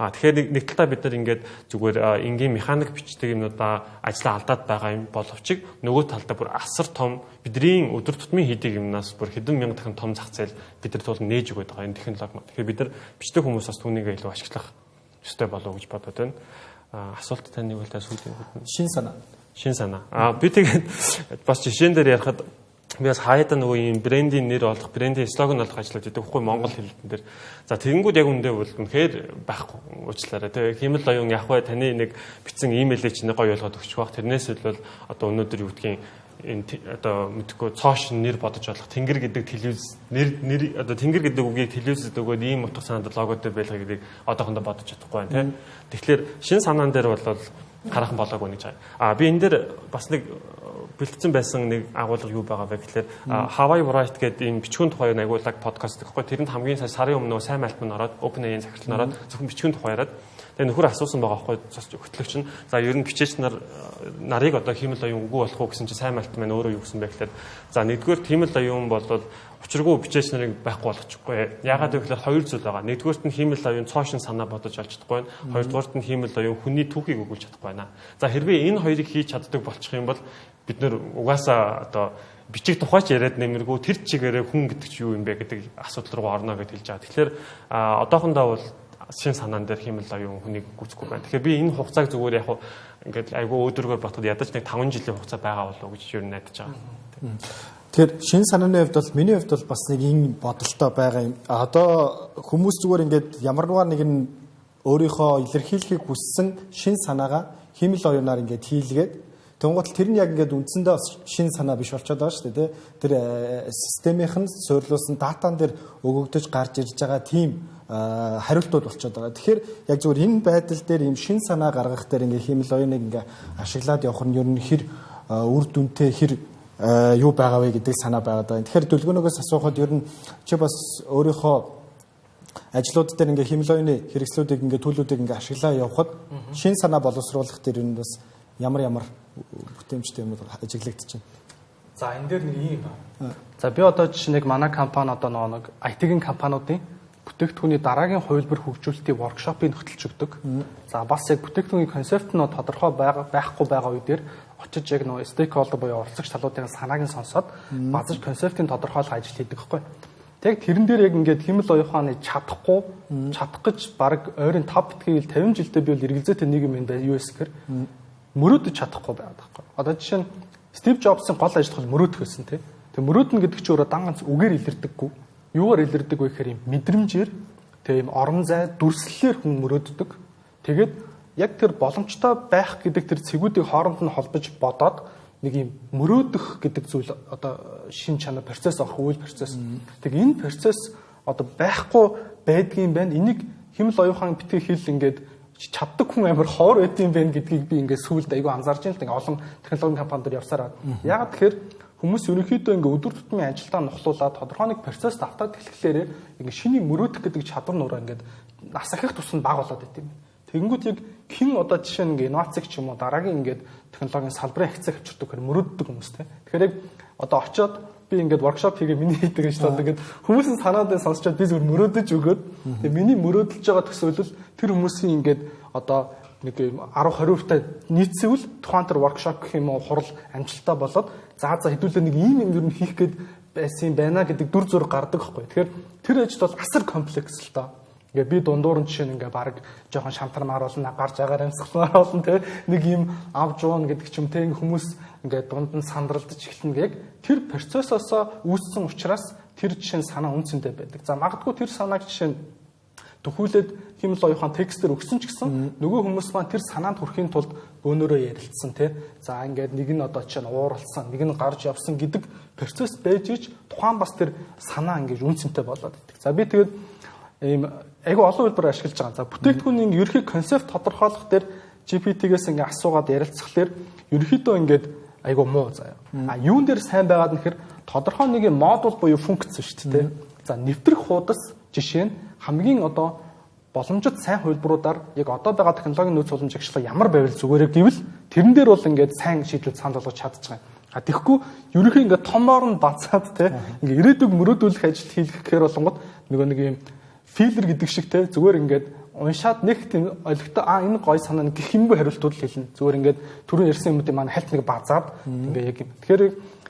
Тэгэхээр нэг талаа бид нар ингээд зүгээр энгийн механик бичдэг юмнуудаа ажлаа алдаад байгаа юм боловч нөгөө талдаа бүр асар том бидний өдөр тутмын хийдэг юмнаас бүр хэдэн мянган дахин том зах зээл бидэрт бол нээж өгöd байгаа энэ технологи. Тэгэхээр бид нар бичдэг хүмүүс бас түүнийг илүү ашиглах ёстой болов уу гэж бодод байна. Асуулт таны бол та сүүлийн шин санаа. Шин санаа. Би тэгээд бас жишээн дээр ярихад би бас хаяада нөгөө юм брендийн нэр олох, брендийн слоган олох ажиллаад байдаг хгүй монгол хэлтэн дээр. За тэгэнгүүт яг үндэ бол үнэхээр байхгүй уучлаарай. Тэгээ химэл оюун яг бай таны нэг бичсэн имэйлээ чинь гоё ойлгоод өгчих бах. Тэрнээс бол одоо өнөөдөр юу гэдгийг энэ одоо мэдхгүй цоош нэр бодож болох тэнгэр гэдэг телевиз нэр одоо тэнгэр гэдэг үгийг телевизэд өгөөд ийм утга санаанд логотой байлгаа гэдгийг одоохондоо бодож чадахгүй байна тийм. Тэгэхээр шин санаан дээр бол хараахан болоогүй нэг жаа. Би энэ дээр бас нэг бэлтгэсэн байсан нэг агуулга юу байгаа вэ гэхээр Hawaii Write гэдэг энэ бичгүүн тухай агуулгаг подкаст гэхгүй. Тэрэнд хамгийн сарын өмнө сайн мальтман ороод OpenAI захирал нь ороод зөвхөн бичгүүн тухай яриад тэгээ нөхөр асуусан байгаа байхгүй хөтлөгч нь за ер нь бичээч нарыг одоо химэл оюун үгүй болох уу гэсэн чинь сайн мальтман өөрөө юу гэсэн бэ гэхээр за нэгдүгээр химэл оюун бол учиргүй бичээч нарыг байхгүй болгочихгүй. Яагаад гэвэл хоёр зүйл байгаа. Нэгдүгээрт нь химэл оюун цоошин санаа бодож олж чадахгүй байна. Хоёрдугаарт нь химэл оюун хүний түүхийг өгүүлж чадахгүй байна. За хэрвээ энэ хоёрыг хийж чаддаг болчих юм бол бид нэр угаасаа одоо бичих тухайч яриад нэмэргүй тэр чигээрээ хүн гэдэг чи юу юм бэ гэдэг асуудал руу орно гэж хэлж байгаа. Тэгэхээр одоохондоо бол шин санаан дээр химэл оюун хүнийг гүйцэхгүй байна. Тэгэхээр би энэ хугацааг зүгээр яг ингээд айгүй өөдрөгөр ботход ядаж нэг 5 жилийн хугацаа байгаа болов уу гэж юу найдаж байгаа. Тэгэхээр шин санааны хувьд бол миний хувьд бол бас нэг ийм бодолтой байгаа юм. Одоо хүмүүс зүгээр ингээд ямарваа нэгэн өөрийнхөө илэрхийлэхийг хүссэн шин санаагаа химэл оюунаар ингээд хийлгээд Тэнгуут тэр нь яг ингээд үндсэндээ шин санаа биш болчиход байгаа шүү дээ. Тэр системийнх нь суйрлуулсан датан дээр өгөгдөж гарч ирж байгаа тийм хариултууд болчиход байгаа. Тэгэхээр яг зөвхөн энэ байдал дээр ийм шин санаа гаргах дээр ингээ химэл оюуныг ингээ ашиглаад явах нь ер нь хэр үр дүнтэй хэр юу байгаа вэ гэдэг санаа байгаад байна. Тэгэхээр дүлгөнөөс асуухад ер нь чи бас өөрийнхөө ажлууд дээр ингээ химэл оюуны хэрэгслүүдийг ингээ төлөвүүдийг ингээ ашиглаа явахад шин санаа боловсруулах дээр ер нь бас ямар бүтээмжтэй юмуд ажиглагдаж байна. За энэ дээр нэг юм байна. За би одоо жишээ нэг манай компани одоо нэг IT-ийн компаниудын бүтээгдэхүүний дараагийн хувилбар хөгжүүлэлтийн воркшопыг хөтөлж өгдөг. За бас яг бүтээгдэхүүний концепт нь тодорхой байхгүй байгаа үедэр очиж яг нөгөө стейкхолдер буюу оролцогч талуудын санааг нь сонсоод базар концептын тодорхойлох ажил хийдэг байхгүй. Тэг тэрэн дээр яг ингээд химэл оюуханы чадах гэж баг ойрын 5 битгийгэл 50 жилдээ би бол эргэлзээтэй нийгэм юм байна US гэхээр мөрөөдөж чадахгүй байгаад байхгүй. Одоо жишээ нь Стив Джобсын гол ажил бол мөрөөдөх байсан тийм. Тэг мөрөөднө гэдэг чинь өөрөө дан ганц үгээр илэрдэггүй. Юугаар илэрдэг вэ гэхээр юм мэдрэмжээр тийм орон зай дүрслэлээр хүн мөрөөддөг. Тэгээд яг тэр боломжтой байх гэдэг тэр цэгүүдийг хооронд нь холбож бодоод нэг юм мөрөөдөх гэдэг зүйл одоо шин чанар процесс орох үйл процесс. Тэг энэ процесс одоо байхгүй байдгийн байна. Энийг химэл оюухан битгий хэл ингээд чаддаг хүн амар ховор байдсан байх гэдгийг би ингээд сүүлд айгүй анзаарч байна л да олон технологийн компаниуд явсараад. Яг тэгэхээр хүмүүс ерөнхийдөө ингээд өдөр тутмын ажилдаа нухлуулаад тодорхой нэг процесс автаад эхлэхлээрээ ингээд шинийг мөрөөдөх гэдэг чадвар нураа ингээд нас ахих тусам баг болоод байт юм. Тэгэнгүүт яг хэн одоо жишээ нь ингээд инновацик ч юм уу дараагийн ингээд технологийн салбарын хэцэг авчирдаг хэрэг мөрөөддөг хүмүүс те. Тэгэхээр яг одоо очиод би ингээд воркшоп хийгээ миний хийдэг гэж боддог. Ингээд хүмүүсийн санаадаа сонсчоод би зүгээр мөрөөдөж өгөөд тэгээ миний мөрөөдөлж байгаа төсөөлөл тэр хүмүүсийн ингээд одоо нэг 10-20% нийцвэл тухайн тэр воркшоп гэх юм уу хурал амжилттай болоод за хэдүүлээ нэг ийм юм ер нь хийх гээд байсан байна гэдэг дүр зураг гардаг байхгүй. Тэгэхээр тэр ажил бол асар комплекс л доо. Ингээ би дундуур нь жишээ нь ингээ баг жоохон шантармаар болно, гарч агаар амьсгалмаар болно те нэг юм авж уун гэдэг ч юм те хүмүүс ингээ дунд нь сандралдаж эхэлнэ яг тэр процессоос үүссэн учраас тэр жишээ нь санаа үнцэнтэй байдаг. За магадгүй тэр санааг жишээ нь төхүүлээд химэл оюухан текстээр өгсөн ч гэсэн нөгөө хүмүүс маань тэр санаанд хүрэхийн тулд бөөнөрөө ярилцсан те за ингээд нэг нь одоо чинь ууралсан нэг нь гарч явсан гэдэг процесс байж ич тухайн бас тэр санаа ингээд үнцэнтэй болоод байдаг. За би тэгээд ийм айгүй олон хэлбэр ашиглаж байгаа. За бүтээгдэхүүний ерхий концепт тодорхойлох дээр GPT-гээс ингээ асуугаад ярилцахлаар ерхийдөө ингээд айгүй муу заяа. Юун дээр сайн байгаад нэхэр тодорхой нэг модуль буюу функц шүү дээ. За нэвтрэх хуудас жишээ нь хамгийн одоо боломжит сайн хувилбаруудаар яг одоо байгаа технологийн нөөц боломж агшлага ямар байвал зүгээрээ гэвэл тэрэн дээр бол ингээд сайн шийдвэр санал болгож чадчихсан. Тэгэхгүй ерөнхий ингээд томоор нь бацаад те ингээд ирээдүг мөрөөдүүлэх ажил хийх гэхээр болонгод нөгөө нэг юм филер гэдэг шиг те зүгээр ингээд уншаад нэг тийм ойлгохтой энэ гой санаа нэг хэмбэ хариултууд хэлнэ. Зүгээр ингээд түрүү ярьсан юмудын маань хальт нэг базаад ингээ яг юм. Тэгэхээр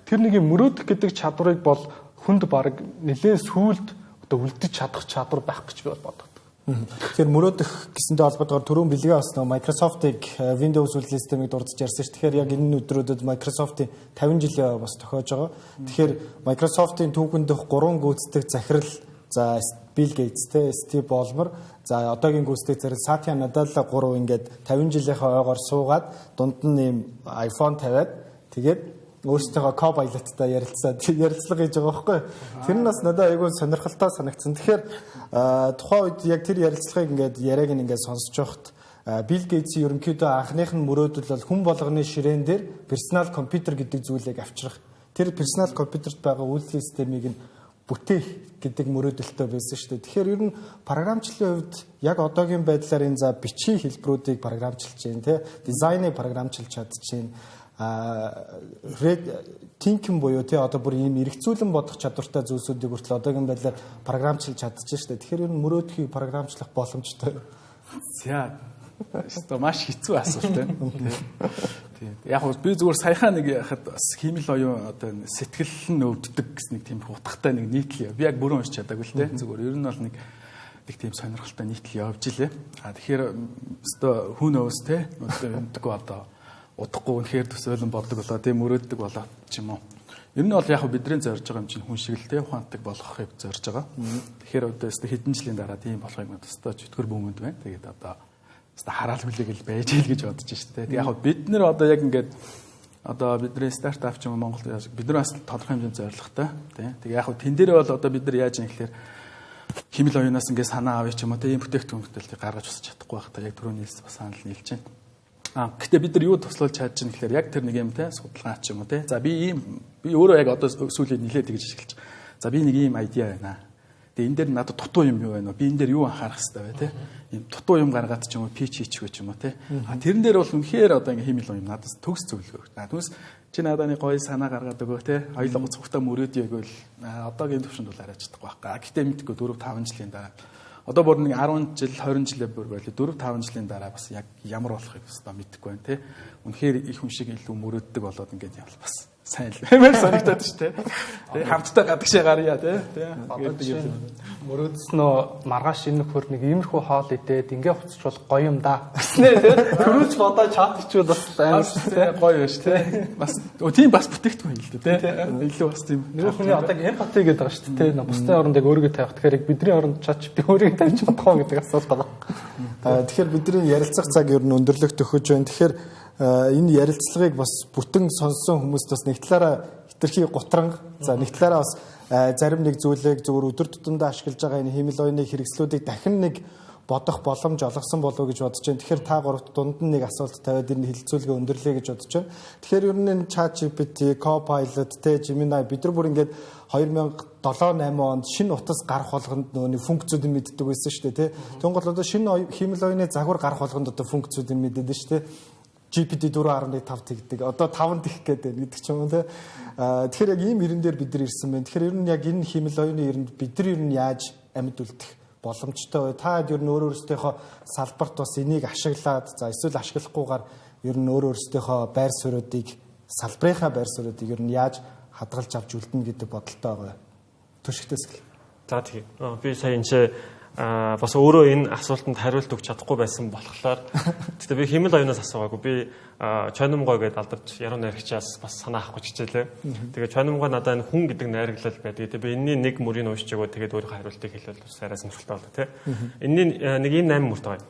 тэр нэг юм мөрөөдөх гэдэг чадварыг бол хүнд баг нэлээд сүүлд одоо үлдэж чадах чадвар байх гэж би боддог. Тэгэхээр мөрөөдөх гэсэнтэй холбоотойгоор түрүүн бэлгээ бас нэг Microsoft-ыг Windows үйл системийг дурдж ярьсан шүү. Тэгэхээр яг энэ өдрүүдэд Microsoft-ийн 50 жилийн бас тохиож байгаа. Тэгэхээр Microsoft-ийн түүхэн дэх 3 гүйцэтгэх захирал за Bill Gates те Steve Ballmer за одоогийн гүйцэтгэх захирал Satya Nadella 3 ингээд 50 жилийнхаа ойгоор суугаад дунд нь ийм iPhone тавиад тэгээд өөрсдөө Copilot-тай ярилцлага хийж байгаа байхгүй. Тэр нь бас надад айгүй сонирхолтой санагдсан. Тэгэхээр тухайн үед яг тэр ярилцлагыг ингээд яриаг ингээд сонсож байхад Bill Gates-ийн ерөнхийдөө анхных нь мөрөөдөл бол хүн болгоны ширээн дээр персонал компьютер гэдэг зүйлийг авчрах. Тэр персонал компьютерт байгаа үйлдвэрлэлийн системийг нь бүтээх гэдэг мөрөөдөлтөй байсан шүү дээ. Тэгэхээр ер нь програмчлалын хувьд яг одоогийн байдлаар энэ за бичгийн хэлбэрүүдийг програмчилж чинь тий дизайныг програмчилж чадчихээн thinking буюу тий одоо бүр ийм эргцүүлэн бодох чадвартай зүйлсүүдийг хүртэл одоогийн байдлаар програмчилж чадчихжээ шүү дээ. Тэгэхээр ер нь мөрөөдхийг програмчлах боломжтой. За өстой маш хэцүү асуулт байна. Тийм. Яг би зүгээр саяхан нэг яхад бас химэл оюун одоо сэтгэл нь өвддөг гэсэн нэг тийм утгатай нэг нийтлэл. Би яг бүрэн уншиж чадаагүй л дээ. Зүгээр ер нь бол нэг тийм сонирхолтой нийтлэл явж илээ. Тэгэхээр өстой хүн өвс те өддөг одоо удахгүй үнэхээр төсөөлөн боддог болоо тийм мөрөөддөг болоо ч юм уу. Ер нь бол яг бидний зорж байгаа юм чинь хүн шиг л те ухаантай болохыг зорж байгаа. Тэгэхээр одоо өстой хэдэн жилийн дараа тийм болохыг өстой чөтгөр бөмбөнд байна. Тэгээд одоо хараал хүлээгэл байж ил гэж бодож штэ. Яг бид нэр одоо яг ингээд одоо бидний стартап ч юм уу Монголд бид нар бас тодорхой хэмжээнд зорилготой тий. Тэгээ яг хөө тэн дээр бол одоо бид нар яаж юм гэхээр химэл оюунаас ингээд санаа авъя ч юм уу тий ийм бүтээгдэхүүн хөтөлбөрийг гаргаж усч чадахгүй байх та яг түрүүний бас санал нийлж байна. Гэхдээ бид нар юу туслуулж чадж байна гэхээр яг тэр нэг юм тий судалгаа ч юм уу тий. За би өөрөө яг одоо сүүлийн нилээд тэгж ашиглаж. За би нэг ийм айдиа байна. Тэгээ энэ дээр надад дутуу юм юу байна вэ? Би энэ дээр юу анхаарах хэрэгтэй вэ те? Ийм дутуу юм гаргаад ч юм уу пич хийчихгүй ч юм уу те. Тэрэн дээр бол үнэхээр одоо ингээ химэл юм надад төгс зөвлөгөө. Түнс чи надад нэг гоё санаа гаргаад өгөө те. Хоёулаа цогтой мөрөөдөө өгөөл одоогийн төвшөнд бол арайч чадахгүй байна. Гэхдээ мэдгүй 4-5 жилийн дараа одоо бүр нэг 10 жил 20 жилээ бүр байли 4-5 жилийн дараа бас яг ямар болохыг өстой мэдэхгүй байна те. Үнэхээр их хүн шиг илүү мөрөөддөг болоод ингээд явал бас сайн л баймаар санагдаад шүү дээ. Тэгээ хамтдаа гадагшаа гарья тий. Мөрөөдснөө маргааш энэ нөхөр нэг иймэрхүү хоол идээд ингээ хуцчвал гоё юм да. Төрүүлж бодож чадчихвал бас амар тий гоё биш тий. Бас тийм бас бүтээгдэхүүн юм л дээ тий. Илүү бас тийм. Нэг хүний одоо эмпати гэдэг байгаа шүү дээ тий. Бусдын оронд яг өөрийгөө тавих тэгэхээр бидний оронд ChatGPT өөрийгөө тавьж чадахгүй гэдэг асуулт байгаа. Тэгэхээр бидний ярилцах цаг ер нь өндөрлөгт өгөж байна. Тэгэхээр энэ ярилцлагыг бас бүтэн сонссон хүмүүст бас нэг талаараа хитрхи гутранг за нэг талаараа бас зарим нэг зүйлийг зөвхөн өдөр тутамдаа ашиглаж байгаа энэ химэл оюуны хэрэгслүүдийг дахин нэг бодох боломж олгосон болов гэж бодож байна. Тэгэхээр та гуравт дунд нь нэг асуулт тавиад энэ хилцүүлгээ өндөрлөе гэж бодож байна. Тэгэхээр ер нь энэ ChatGPT, Copilot, Gemini бид нар бүр ингээд 2007-8 онд шинэ утас гарах болгонд нөгөө функцүүдийг мэддэг байсан шүү дээ, тий. Тэнгуул одоо шинэ химэл оюуны загвар гарах болгонд одоо функцүүдийг мэддэг шүү дээ. GPT 4.5 тэгдэг. Одоо 5 дэх гэдэг ч юм уу те. Тэгэхээр яг ийм ирэн дээр бид нар ирсэн байна. Тэгэхээр ер нь яг энэ химэл оюуны ирэнд бид нар ер нь яаж амьд үлдэх боломжтой вэ? Та ер нь өөрөөсдийнхөө салбарт бас энийг ашиглаад за эсвэл ашиглахгүйгээр ер нь өөрөөсдийнхөө байр суурьдыг салбарынхаа байр суурьдыг ер нь яаж хадгалж авч үлдэнэ гэдэг бодолтой байгаа. Төршигтөөс гэл. За тийм. Би сая энэ бас өөрөө энэ асуултанд хариулт өгч чадахгүй байсан болохоор гэхдээ би химэл оюунаас асуугаагүй. Би чонимгой гэдээ алдарч яруу найрагчаас бас санаа авах гэж хичээлээ. Тэгээ чонимгой надад энэ хүн гэдэг найраглал байдаг. Тэгээ би энэний нэг мөрийг уушж өгөө тэгээд өөрийнхөө хариултыг хэлвэл бас арай сонирхолтой болоо тий. Энэний нэг ийм 8 мөрт байгаа.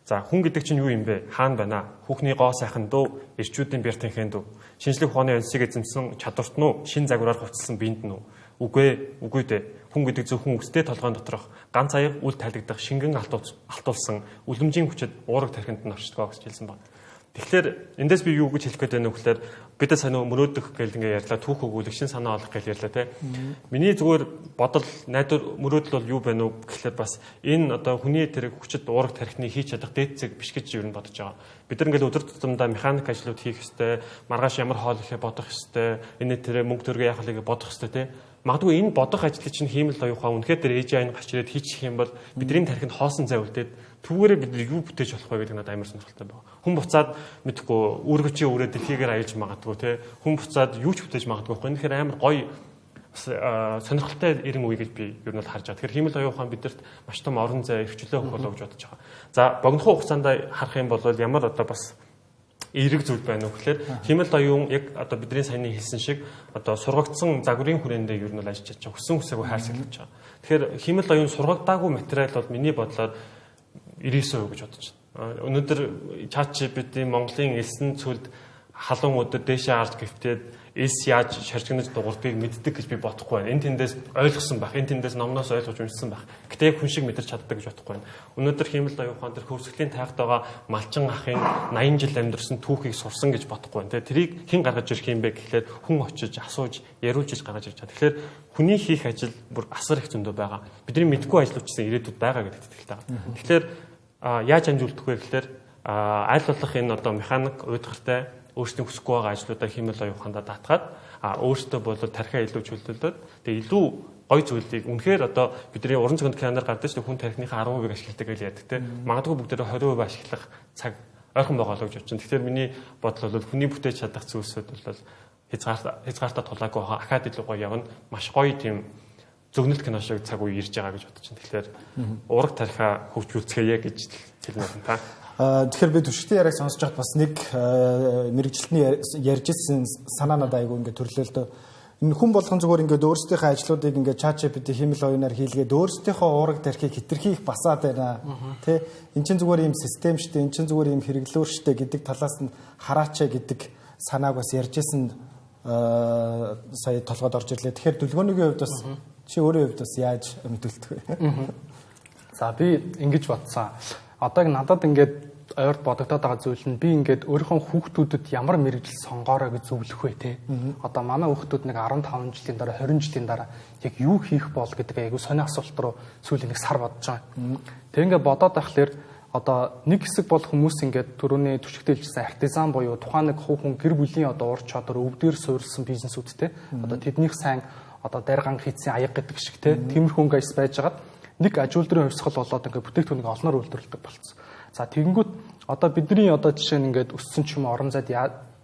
За хүн гэдэг чинь юу юм бэ? Хаана байна? Хүүхний гоо сайхан дөө, эрчүүдийн бяртанхэн дөө. Шинжлэх ухааны онцыг эзэмсэн чадварт нь шин загвараар хувцсан биед нь үгүй дээ. Хүн гэдэг зөвхөн үстэй толгойн доторх ганц аяг үл тайлагдах шингэн алтуулсан үлэмжийн хүчит уураг тархинд нь орчдгоо гэж хэлсэн байна. Тэгэхээр эндээс би юу гэж хэлэх гээд байна вэ гэхээр бид санаа мөрөөдөх гэл ингээ ярьлаа, түүх өгүүлэх, шин санаа олох гэл ярьлаа те. Миний зүгээр бодол найдвар мөрөөдөл бол юу байна вэ гэхээр бас энэ одоо хүний тэр хүчит уураг тархины хийж чадах дээд зэг биш гэж юу н бодож байгаа. Бид нар ингээл өдөр тутамдаа механик ажлууд хийх ёстой, маргааш ямар хоол ихэ бодох ёстой, энэ тэр мөнгө төргөө яах вэ гэж бодох ёстой те. Магадгүй энэ бодох ажлыг чинь хиймэл оюухаа үнэхээр тэр AI-ны гарч ирээд хийчих юм бол бидний тархинд хоосон зай үлдээд түүгээрээ бид юу бүтээж болох вэ гэдэг надад амар сонирхолтой байна. Хүн буцаад мэдхгүй үүргэвчийн өрөө дэлхийгээр аялж магадгүй те. Хүн буцаад юу ч бүтээж магадгүй байхгүй. Тэгэхээр амар гоё сонирхолтой ирэн үе гэж би ер нь бол харж байгаа. Тэгэхээр химэл оюухаа бидэрт маш том орон зай эрхчлөө өгөх болов гэж бодож байгаа. За богинохоо хугацаанд харах юм бол ямар одоо бас эерэг зүйл байна уу гэхээр химэл оюун яг одоо бидний саяны хэлсэн шиг одоо сургагдсан загварын хүрээндээ ер нь бол ажиллаж байгаа. Хүссэн хүсээгүй хайрсаглаж байгаа. Тэгэхээр химэл оюун сургагдаагүй материал бол миний бодлоор 99% гэж бодож байна. Өнөөдөр ChatGPT Монголын элсэн цүлд халуун өдөр дээшээ харж гэвтээд эс яаж шаржигнаж дуурдгийг мэддэг гэж би бодохгүй байна. Энэ тэндээс ойлгосон байх, энэ тэндээс номноос ойлгож уншсан байх. Гэтэ яг хүн шиг мэдэрч чаддаг гэж бодохгүй байна. Өнөөдөр химэл оюухан тэр хөвсгөлийн тайхад байгаа малчин ахын 80 жил амьдэрсэн түүхийг сурсан гэж бодохгүй байна. Тэрийг хэн гаргаж ирэх юм бэ гэхлээр хүн очиж асууж, яриулж гаргаж ирж байгаа. Тэгэхээр хүний хийх ажил бүр асар их зөндөө байгаа. Бидний мэдгүй ажлууд ч гэсэн ирээдүйд байгаа гэдэгт итгэлтэй байгаа. Тэгэхээр яаж амжуулдах вэ гэхлээр аль болох энэ одоо механик уйдгартай өөрсдийн хүсэхгүй байгаа ажлуудаа химэл оюухандаа даатгаад өөртөө болоод тархиа илүү чөлөөлөд тэгээ илүү гой зүйлийг үнэхээр одоо бидний уран зохион киноноор гардаг шүү хүн тархиныхаа 10% ашигладаг гэж яадаг те магадгүй бүгдээрээ 20% ашиглах цаг ойрхон байгаа л гэж бодож байна. Тэгэхээр миний бодол бол хүний бүтээж чадах зүйлсүүд бол хязгаартаа тулаагүй хаа ахаад илүү гоё явна. Маш гоё тийм зөгнөлт кино шиг цаг үе ирж байгаа гэж бодож байна. Тэгэхээр ураг тархиа хөгжүүлцгээе гэж хэлнэ та. Тэгэхээр би төвшөлтийн яриаг сонсож байхад бас нэг мэрэгжилтний ярьж ирсэн санаа надад айгүй ингээд төрлөө л дөө. Энэ хүн болгон зүгээр ингээд өөрсдийнхөө ажлуудыг ингээд ChatGPT химэл оюунаар хийлгээд өөрсдийнхөө уураг тархийг хитрхи их басаад байна. Тэ эн чинь зүгээр ийм систем штэ, эн чинь зүгээр ийм хэрэглүүр штэ гэдэг талаас нь хараачаа гэдэг санааг бас ярьжсэн сая толгойд орж ирлээ. Тэгэхээр дүлгөөний хувьд бас чи өөрийн хувьд бас яаж мэдүүлдэг вэ? За би ингэж бодсон. Одоо надад ингээд ойрт бодогдоод байгаа зүйл нь би ингээд өөрийнхөө хүүхдүүдэд ямар мэрэгжил сонгоорой гэж зөвлөх вэ те. Одоо манай хүүхдүүд нэг 15 жилийн дараа 20 жилийн дараа яг юу хийх бол гэдэг айгу сони асуулт руу сүүлийн нэг сар бодож байгаа. Тэг ингээд бодоод байхлаэр одоо нэг хэсэг бол хүмүүс ингээд түрүүний түшигтэлжсэн артизан буюу тухайн нэг хүн гэр бүлийн одоо ур чадвар өвдөр суурилсан бизнесүүдтэй одоо тэднийх сайн одоо дарган хийцэн аяг гэдэг шиг те тиймэрхүү өнгөс байж хагаад нэг аж үйлдвэрийн хувьсгал болоод ингээд бүтээгдэхүүнийг олноор үйлдвэрлэдэг болсон. За тэгэнгүүт одоо бидний одоо жишээ нь ингээд өссөн ч юм уу орон зайд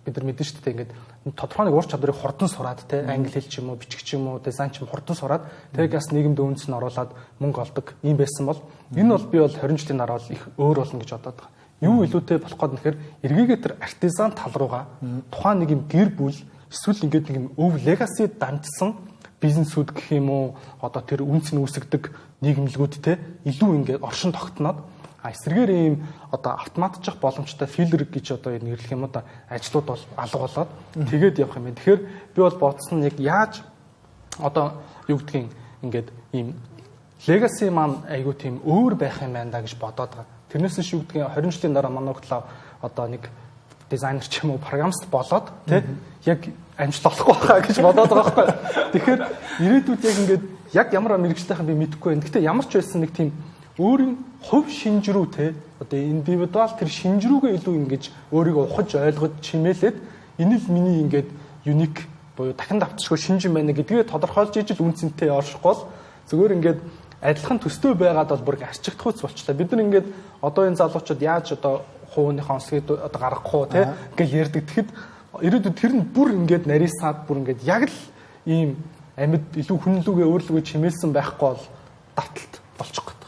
бид нар мэдэн шүү дээ ингээд тодорхой нэг ур чадварыг хурдан сураад те англи хэл ч юм уу бичих ч юм уу дизайн ч юм хурдан сураад тэгээс нийгэмд үнс нь оруулаад мөнгө олдог юм байсан бол энэ бол би бол 20 жилийн дараа бол их өөр болно гэж бодоод байгаа. Юу илүүтэй болох гээд нэхэр эргээгээ тэр артизан тал руугаа тухайн нэг юм гэр бүл эсвэл ингээд нэг юм өв легаси дамжсан бизнесүүд гэх юм уу одоо тэр үнс нь үүсгдэг нийгэмлэгүүд те илүү ингээд оршин тогтноод эсрэгээр ийм одоо автоматжих боломжтой филлер гэж одоо нэрлэх юм одоо ажлууд бол алга болоод тэгээд явах юм. Тэгэхээр би бол бодсон яг яаж одоо юу гэдгийг ингээд ийм legacy маань айгуу тийм өөр байх юм байна да гэж бодоод байгаа. Тэрнээс нь юу гэдгийг 20 жилийн дараа манай хөтлөө одоо нэг дизайнер ч юм уу программист болоод тий яг амжилт олохгүй байхаа гэж бодоод байгаа байхгүй. Тэгэхээр ирээдүйд яг ингээд яг ямар мэрэгчлийнхэн би мэдэхгүй байна. Гэтэ ямар ч байсан нэг тийм өөрийн хувь шинжрүү те одоо индивидуал тэр шинжрүүгээ илүү ингэж өөрийгөө ухаж ойлгож чимээлээд энэ л миний ингээд юник буюу дахин давтчихгүй шинж юм байна гэдгээ тодорхойлж ижил үнцэнтэй оршихгүй бол зүгээр ингээд адилхан төстэй байгаад бол бүр арчигдахуйц болчлаа. Бид нар ингээд одоо энэ залуучууд яаж одоо хувийнхаа онцлогийг одоо гаргахгүй те ингээд ярьдаг. Тэгэхэд ирээдүйд тэр нь бүр ингээд нарийсаад бүр ингээд яг л ийм амьд илүү хүнлүүгээ өөрлөгөө чимээлсэн байхгүй бол давталт болчих гээд.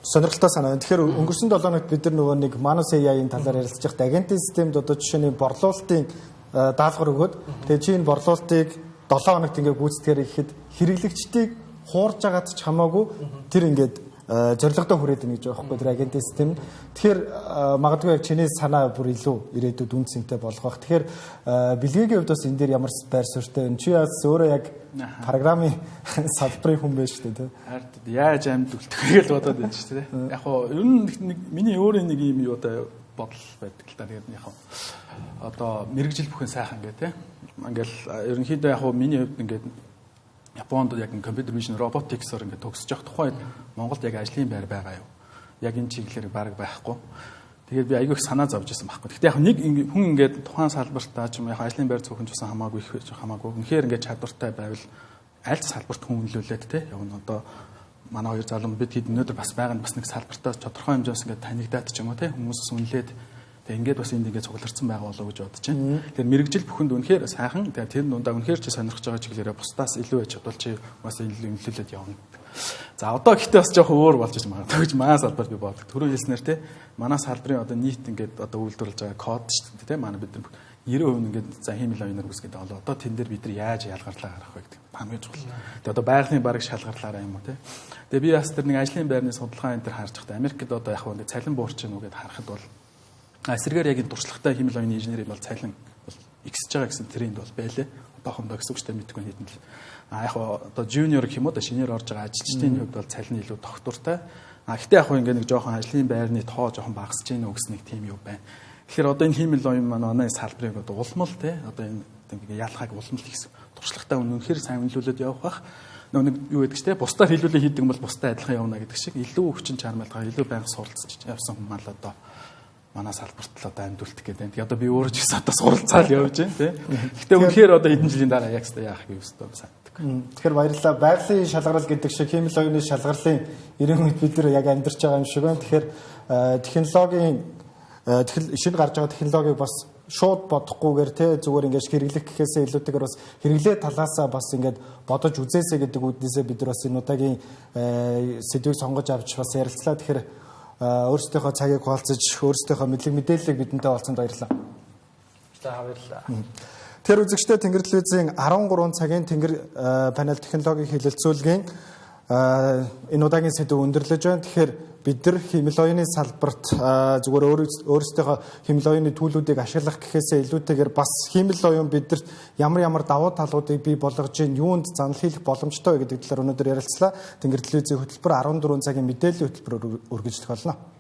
Сонирхолтой санаа. Тэгэхээр өнгөрсөн 7 хоногт бид нар нөгөө нэг Manus AI-ийн талаар ярилцж байхдаа агентийн системд одоо жишээ нь борлуулалтын даалгавар өгөөд тэгээ чи энэ борлуулалтыг 7 хоногт ингээд гүйцэтгэхээр ихэд хэрэглэгчдийг хуурж агаад ч хамаагүй тэр ингээд зорилгодоо хүрээд ийн гэж байгаа байхгүй тэр агентийн систем. Тэгэхээр магадгүй яг чиний санаа бүр илүү ирээдүйд үн цэнтэй болох бах. Тэгэхээр бэлгээгийн хувьд бас энэ дээр ямар байр суурьтай вэ? Чи яас өөрөө яг программын салбарын хүн байж шүү дээ. Хард яаж амьд үлдэхийг л бодоод байна шүү дээ. Яг хоо ер нь нэг миний өөрөө нэг юм юу одоо бодол байдаг л да. Тэгээд яг хоо одоо мэрэгжил бүхэн сайхан гэ тэ. Ингээл ерөнхийдөө яг хоо миний хувьд ингээд Японд яг компьютер вижн роботиксоор ингээд төгсөж явах тухайд Монголд яг ажлын байр байгаа юу? Яг энэ чиглэлээр баг байхгүй. Тэгээд би айгүй их санаа зовж байсан байхгүй. Гэхдээ яг нэг хүн ингээд тухайн салбартаа ч юм яг ажлын байр зөвхөн ч гэсэн хамаагүй их хамаагүй. Үнэхээр ингээд чадвартай байвал аль ч салбарт хүн нөлөөлээд те. Яг нь одоо манай хоёр залуу бид хэд өнөөдөр бас байгаа нь бас нэг салбартаа тодорхой хэмжээс ингээд танигдаад ч юм уу те. Хүмүүсээс үнэлээд тэг ингээд бас энд ингээд цугларсан байгаа болоо гэж бодож байна. Тэгэхээр мэрэгжил бүхэнд үнэхээр сайхан. Тэгээд тэр дундаа үнэхээр чи сонирхож байгаа чиглэлээрээ бусдаас илүү байж чадвал чи бас илүү нөлөөлөд явна. За одоо гэхдээ бас жоохон өөр болж байгаа магадгүй гэж манай салбарт би бодлоо. Түрүү хэлснээр те манай салбарын одоо нийт ингээд одоо үйлдвэрлэж байгаа код шүү дээ те манай бид нар 90% ингээд за хэмэл оюунаар үсгээд болоо. Одоо тэн дээр бид нар яаж ялгарлаа гарах вэ гэдэг хамгийн чухал. Тэгээд одоо байгалийн бараг шалгарлаараа юм уу те. Тэгээд би бас тэр нэг ажлын байрны судалгаа энэ төр харж байхдаа Америкт одоо яг ингээд цалин буурчин үгээд харахад бол эсрэгээр яг энэ туршлагатай хэмэл оюуны инженерийн бол цалин бол ихсэж байгаа гэсэн тренд бол байлээ. Одоохондоо гэсэн үгтэй мэдгүй хэдэн л. Яг одоо жуниор гэх юм уу да шинээр орж байгаа ажилчдын хувьд бол цалин илүү тогтвортой. Гэхдээ яг ингээд нэг жоохон ажлын байрны тоо жоохон багасж гэнэ үгс нэг тийм юу байна. Тэгэхээр одоо энэ хэмэл оюун манай салбарыг одоо улмал те одоо энэ ингээд ялхаг улмал гэсэн туршлагатай үнэхээр сайн үнэлүүлээд явах бах. Нэг юу гэдэг чинь те бусдаар хэлүүлээ хийдэг юм бол бусдаа адилхан явна гэдэг шиг илүү хүчин чармайлгаа илүү байнга суралцж явсан хүмүүс мал одоо манай салбарт л одоо амьдуулдаг гэдэг. Одоо би өөрөө ч гэсэн одоо суралцаал явж байна тий. Гэтэ үнэхээр одоо хэдэн жилийн дараа яг яах вэ өстөө санагддаг. Тэгэхээр баярлалаа. Байгалийн шалгарал гэдэг шиг хэмэл оюуны шалгарлын 90 үед бид нар яг амьдарч байгаа юм шиг байна. Тэгэхээр технологийн шинэ гарч байгаа технологиг бас шууд бодохгүйгээр тий зүгээр ингээд хэрэглэх гэхээсээ илүүтэйгээр бас хэрэглээ талаасаа бас ингээд бодож үзээсэй гэдэг үднээсээ бид нар бас энэ удаагийн сэдвийг сонгож авч бас ярилцлаа. Тэгэхээр өөрсдийнхөө цагийг хуваалцаж өөрсдийнхөө мэдээллийг бидэнтэй олцсонд баярлалаа. За баярлалаа. Тэр үзэгчдээ Тэнгэр телевизийн 13 цагийн Тэнгэр панел технологийн хэлэлцүүлгийн энэ удаагийн сэдв өндөрлөж байна. Тэгэхээр бид нар хэмэл оюуны салбарт зүгээр өөрсдийнхөө хэмэл оюуны төлөвүүдийг ашиглах гэхээсээ илүүтэйгээр бас хэмэл оюун бидэрт ямар давуу талуудыг бий болгож ийн юунд занал хийх боломжтой вэ гэдэг талаар өнөөдөр ярилцлаа. Тэнгэр телевизийн хөтөлбөр 14 цагийн мэдээллийн хөтөлбөр үргэлжлэх болно.